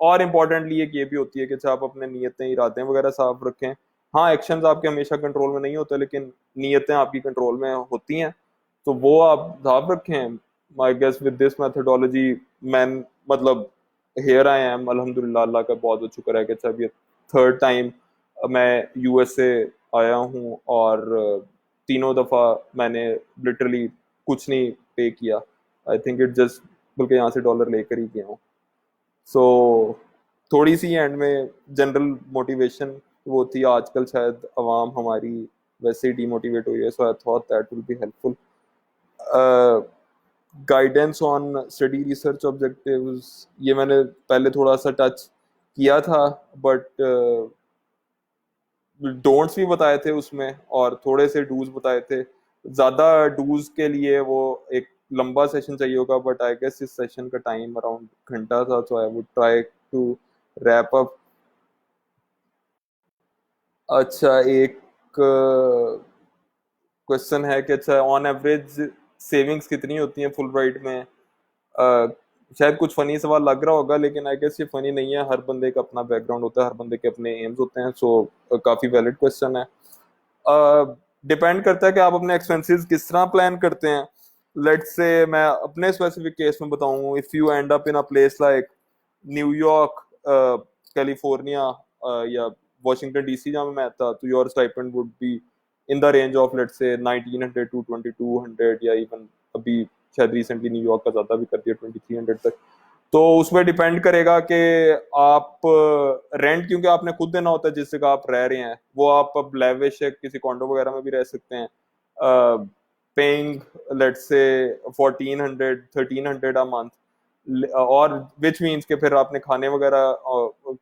और इम्पोर्टेंटली एक ये भी होती है कि अच्छा आप अपने नीयतें, इरादे वगैरह साफ रखें। हाँ, एक्शंस आपके हमेशा कंट्रोल में नहीं होते, लेकिन नीयतें आपकी कंट्रोल में होती हैं, तो वो आप साफ रखें। I guess with this methodology man, मतलब हेयर आई एम, अल्हम्दुलिल्लाह, अल्लाह का बहुत शुक्र है कि अच्छा ये थर्ड टाइम मैं यूएसए आया हूँ, और तीनों दफा मैंने लिटरली कुछ नहीं पे किया। आई थिंक इट जस्ट, बल्कि यहाँ से डॉलर लेकर ही गया हूँ। सो थोड़ी सी एंड में जनरल मोटिवेशन वो थी, आजकल शायद अवाम हमारी वैसे ही डिमोटिवेट हुई है, so I thought that will be helpful. Guidance on study research objectives, ये मैंने पहले थोड़ा सा टच किया था, बट डोंट्स भी बताए थे उसमें, और थोड़े से डूज बताए थे। ज्यादा डूज के लिए वो एक लंबा सेशन चाहिए होगा, बट आई गेस इस सेशन का टाइम अराउंड घंटा था, so I would try to wrap up. अच्छा, एक क्वेश्चन है कि अच्छा ऑन एवरेज सेविंग्स कितनी होती हैं फुल ब्राइट में। शायद कुछ फनी सवाल लग रहा होगा, लेकिन आई गेस ये फनी नहीं है, हर बंदे का अपना बैकग्राउंड होता है, हर बंदे के अपने एम्स होते हैं, सो काफी वैलिड क्वेश्चन है। डिपेंड करता है कि आप अपने एक्सपेंसेस किस तरह प्लान करते हैं। लेट्स से मैं अपने स्पेसिफिक केस में बताऊं, if you end up in a place like New York, California, या वॉशिंगटन डीसी जहाँ मैं था, तो your stipend would be in the range of let's say 1900 to 2200, या इवन अभी शायद रिसेंटली न्यूयॉर्क का ज्यादा भी कर दिया 2300 तक। तो उसमें डिपेंड करेगा कि आप रेंट, क्योंकि आपने खुद देना होता है जिस जगह आप रह रहे हैं, वो आप अब लेविश है किसी कॉन्डो वगैरह में भी रह सकते हैं, paying let's say 1400 1300 a month, और विच मीन्स के फिर आपने खाने वगैरह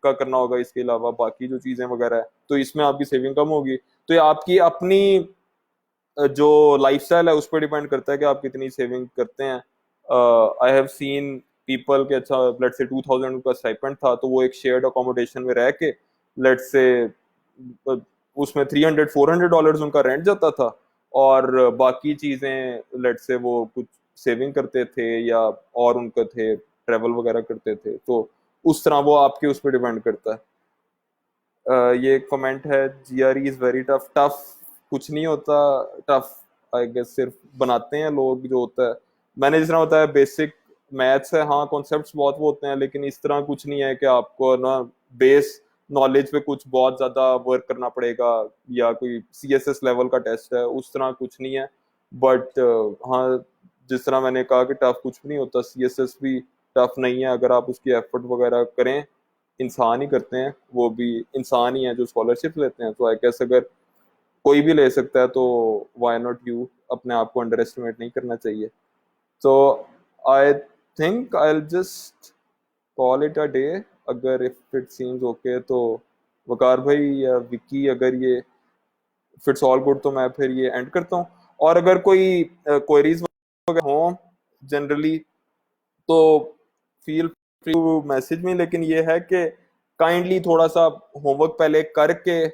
का करना होगा, इसके अलावा बाकी जो चीजें वगैरह है, तो इसमें आपकी सेविंग कम होगी। तो ये आपकी अपनी जो लाइफस्टाइल है उस पर डिपेंड करता है कि आप कितनी सेविंग करते हैं। आई हैव सीन पीपल के, अच्छा लेट्स से 2000 का स्टाइपेंड था, तो वो एक शेयर्ड अकोमोडेशन में रह के लेट्स से उसमें $300 400 उनका रेंट जाता था, और बाकी चीजें लेट्स से वो कुछ सेविंग करते थे या और उनके थे ट्रेवल वगैरह करते थे, तो उस तरह वो आपके उस पर डिपेंड करता है। ये कमेंट है, GRE is very tough. Tough कुछ नहीं होता, टफ आई गेस सिर्फ बनाते हैं लोग जो होता है। मैंने जिस तरह बताया बेसिक मैथ्स है, हाँ कॉन्सेप्ट्स बहुत वो होते हैं, लेकिन इस तरह कुछ नहीं है कि आपको ना बेस नॉलेज पे कुछ बहुत ज्यादा वर्क करना पड़ेगा, या कोई सीएसएस लेवल का टेस्ट है, उस तरह कुछ नहीं है। बट हाँ, जिस तरह मैंने कहा कि टफ कुछ भी नहीं होता, सीएसएस भी टफ नहीं है अगर आप उसकी एफर्ट वगैरह करें। इंसान ही करते हैं, वो भी इंसान ही है जो स्कॉलरशिप लेते हैं, तो आई गेस अगर कोई भी ले सकता है तो व्हाई नॉट यू, अपने आप को अंडर एस्टिमेट नहीं करना चाहिए। तो I think I just call it a day, अगर इफ इट सीम्स ओके तो। वकार भाई या विक्की, अगर ये फिट्स ऑल गुड तो मैं फिर ये एंड करता हूँ। और अगर कोई क्वेरीज हो जनरली, तो फील फ्री टू मैसेज में, लेकिन ये है कि काइंडली थोड़ा सा होमवर्क पहले करके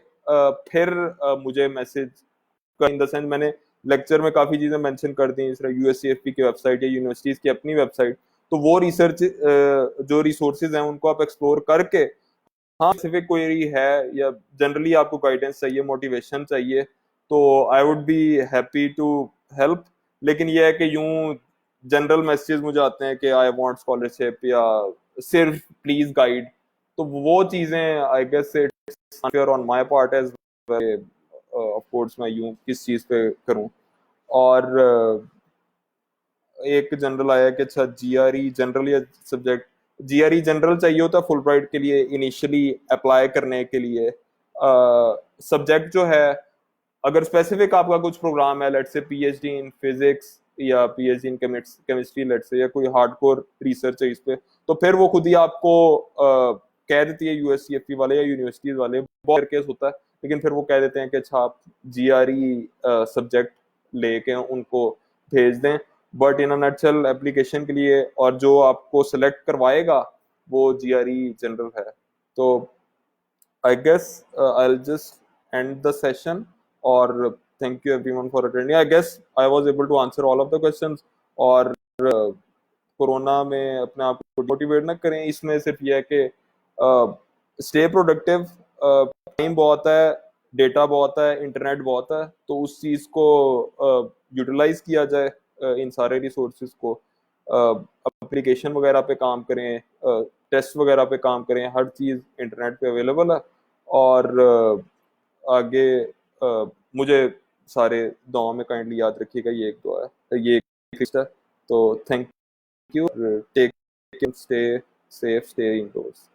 फिर मुझे मैसेज इन द सेंस, मैंने लेक्चर में काफी चीजें मेंशन कर दी, इस तरह यूएससीएफपी की वेबसाइट या यूनिवर्सिटीज की अपनी वेबसाइट, तो वो रिसर्च जो रिसोर्सेज हैं उनको आप एक्सप्लोर करके, हाँ स्पेसिफिक क्वेरी है या जनरली आपको गाइडेंस चाहिए, मोटिवेशन चाहिए, तो I would be happy to help. लेकिन ये है कि यूं जनरल मैसेजेस मुझे आते हैं कि आई वांट स्कॉलरशिप या सिर्फ प्लीज गाइड, तो वो चीजें I guess it's unfair on my part as, of course मैं यूं किस चीज पे करूं। और एक जनरल आया कि अच्छा जीआरई जनरल या सब्जेक्ट, जीआरई जनरल चाहिए होता फुल ब्राइट के लिए इनिशियली अप्लाई करने के लिए। सब्जेक्ट जो है, अगर स्पेसिफिक आपका कुछ प्रोग्राम है, let's say PhD in physics या PhD in chemistry let's say, या कोई हार्डकोर रिसर्च है इस पे, तो फिर वो खुद ही आपको कह देती है यूएससीएफपी वाले या यूनिवर्सिटीज वाले, बहुत केस होता है, लेकिन फिर वो कह देते हैं कि अच्छा आप जीआरई सब्जेक्ट लेके उनको भेज दें। बट इन नटशेल एप्लीकेशन के लिए, और जो आपको सेलेक्ट करवाएगा वो जीआरई जनरल है। तो I guess I just end the session, और thank you everyone for attending. I guess I was able to answer all of the questions. और कोरोना में अपने आप को मोटिवेट ना करें, इसमें सिर्फ यह है कि स्टे प्रोडक्टिव, टाइम बहुत है, डेटा बहुत है, इंटरनेट बहुत है, तो उस चीज को यूटिलाइज किया जाए, इन सारे रिसोर्सेज को, एप्लीकेशन वगैरह पे काम करें, टेस्ट वगैरह पे काम करें, हर चीज इंटरनेट पे अवेलेबल है। और आगे मुझे सारे दुआ में काइंडली याद रखिएगा, ये एक दुआ है, ये एक लिस्ट है। तो thank you, take stay safe, stay endorse.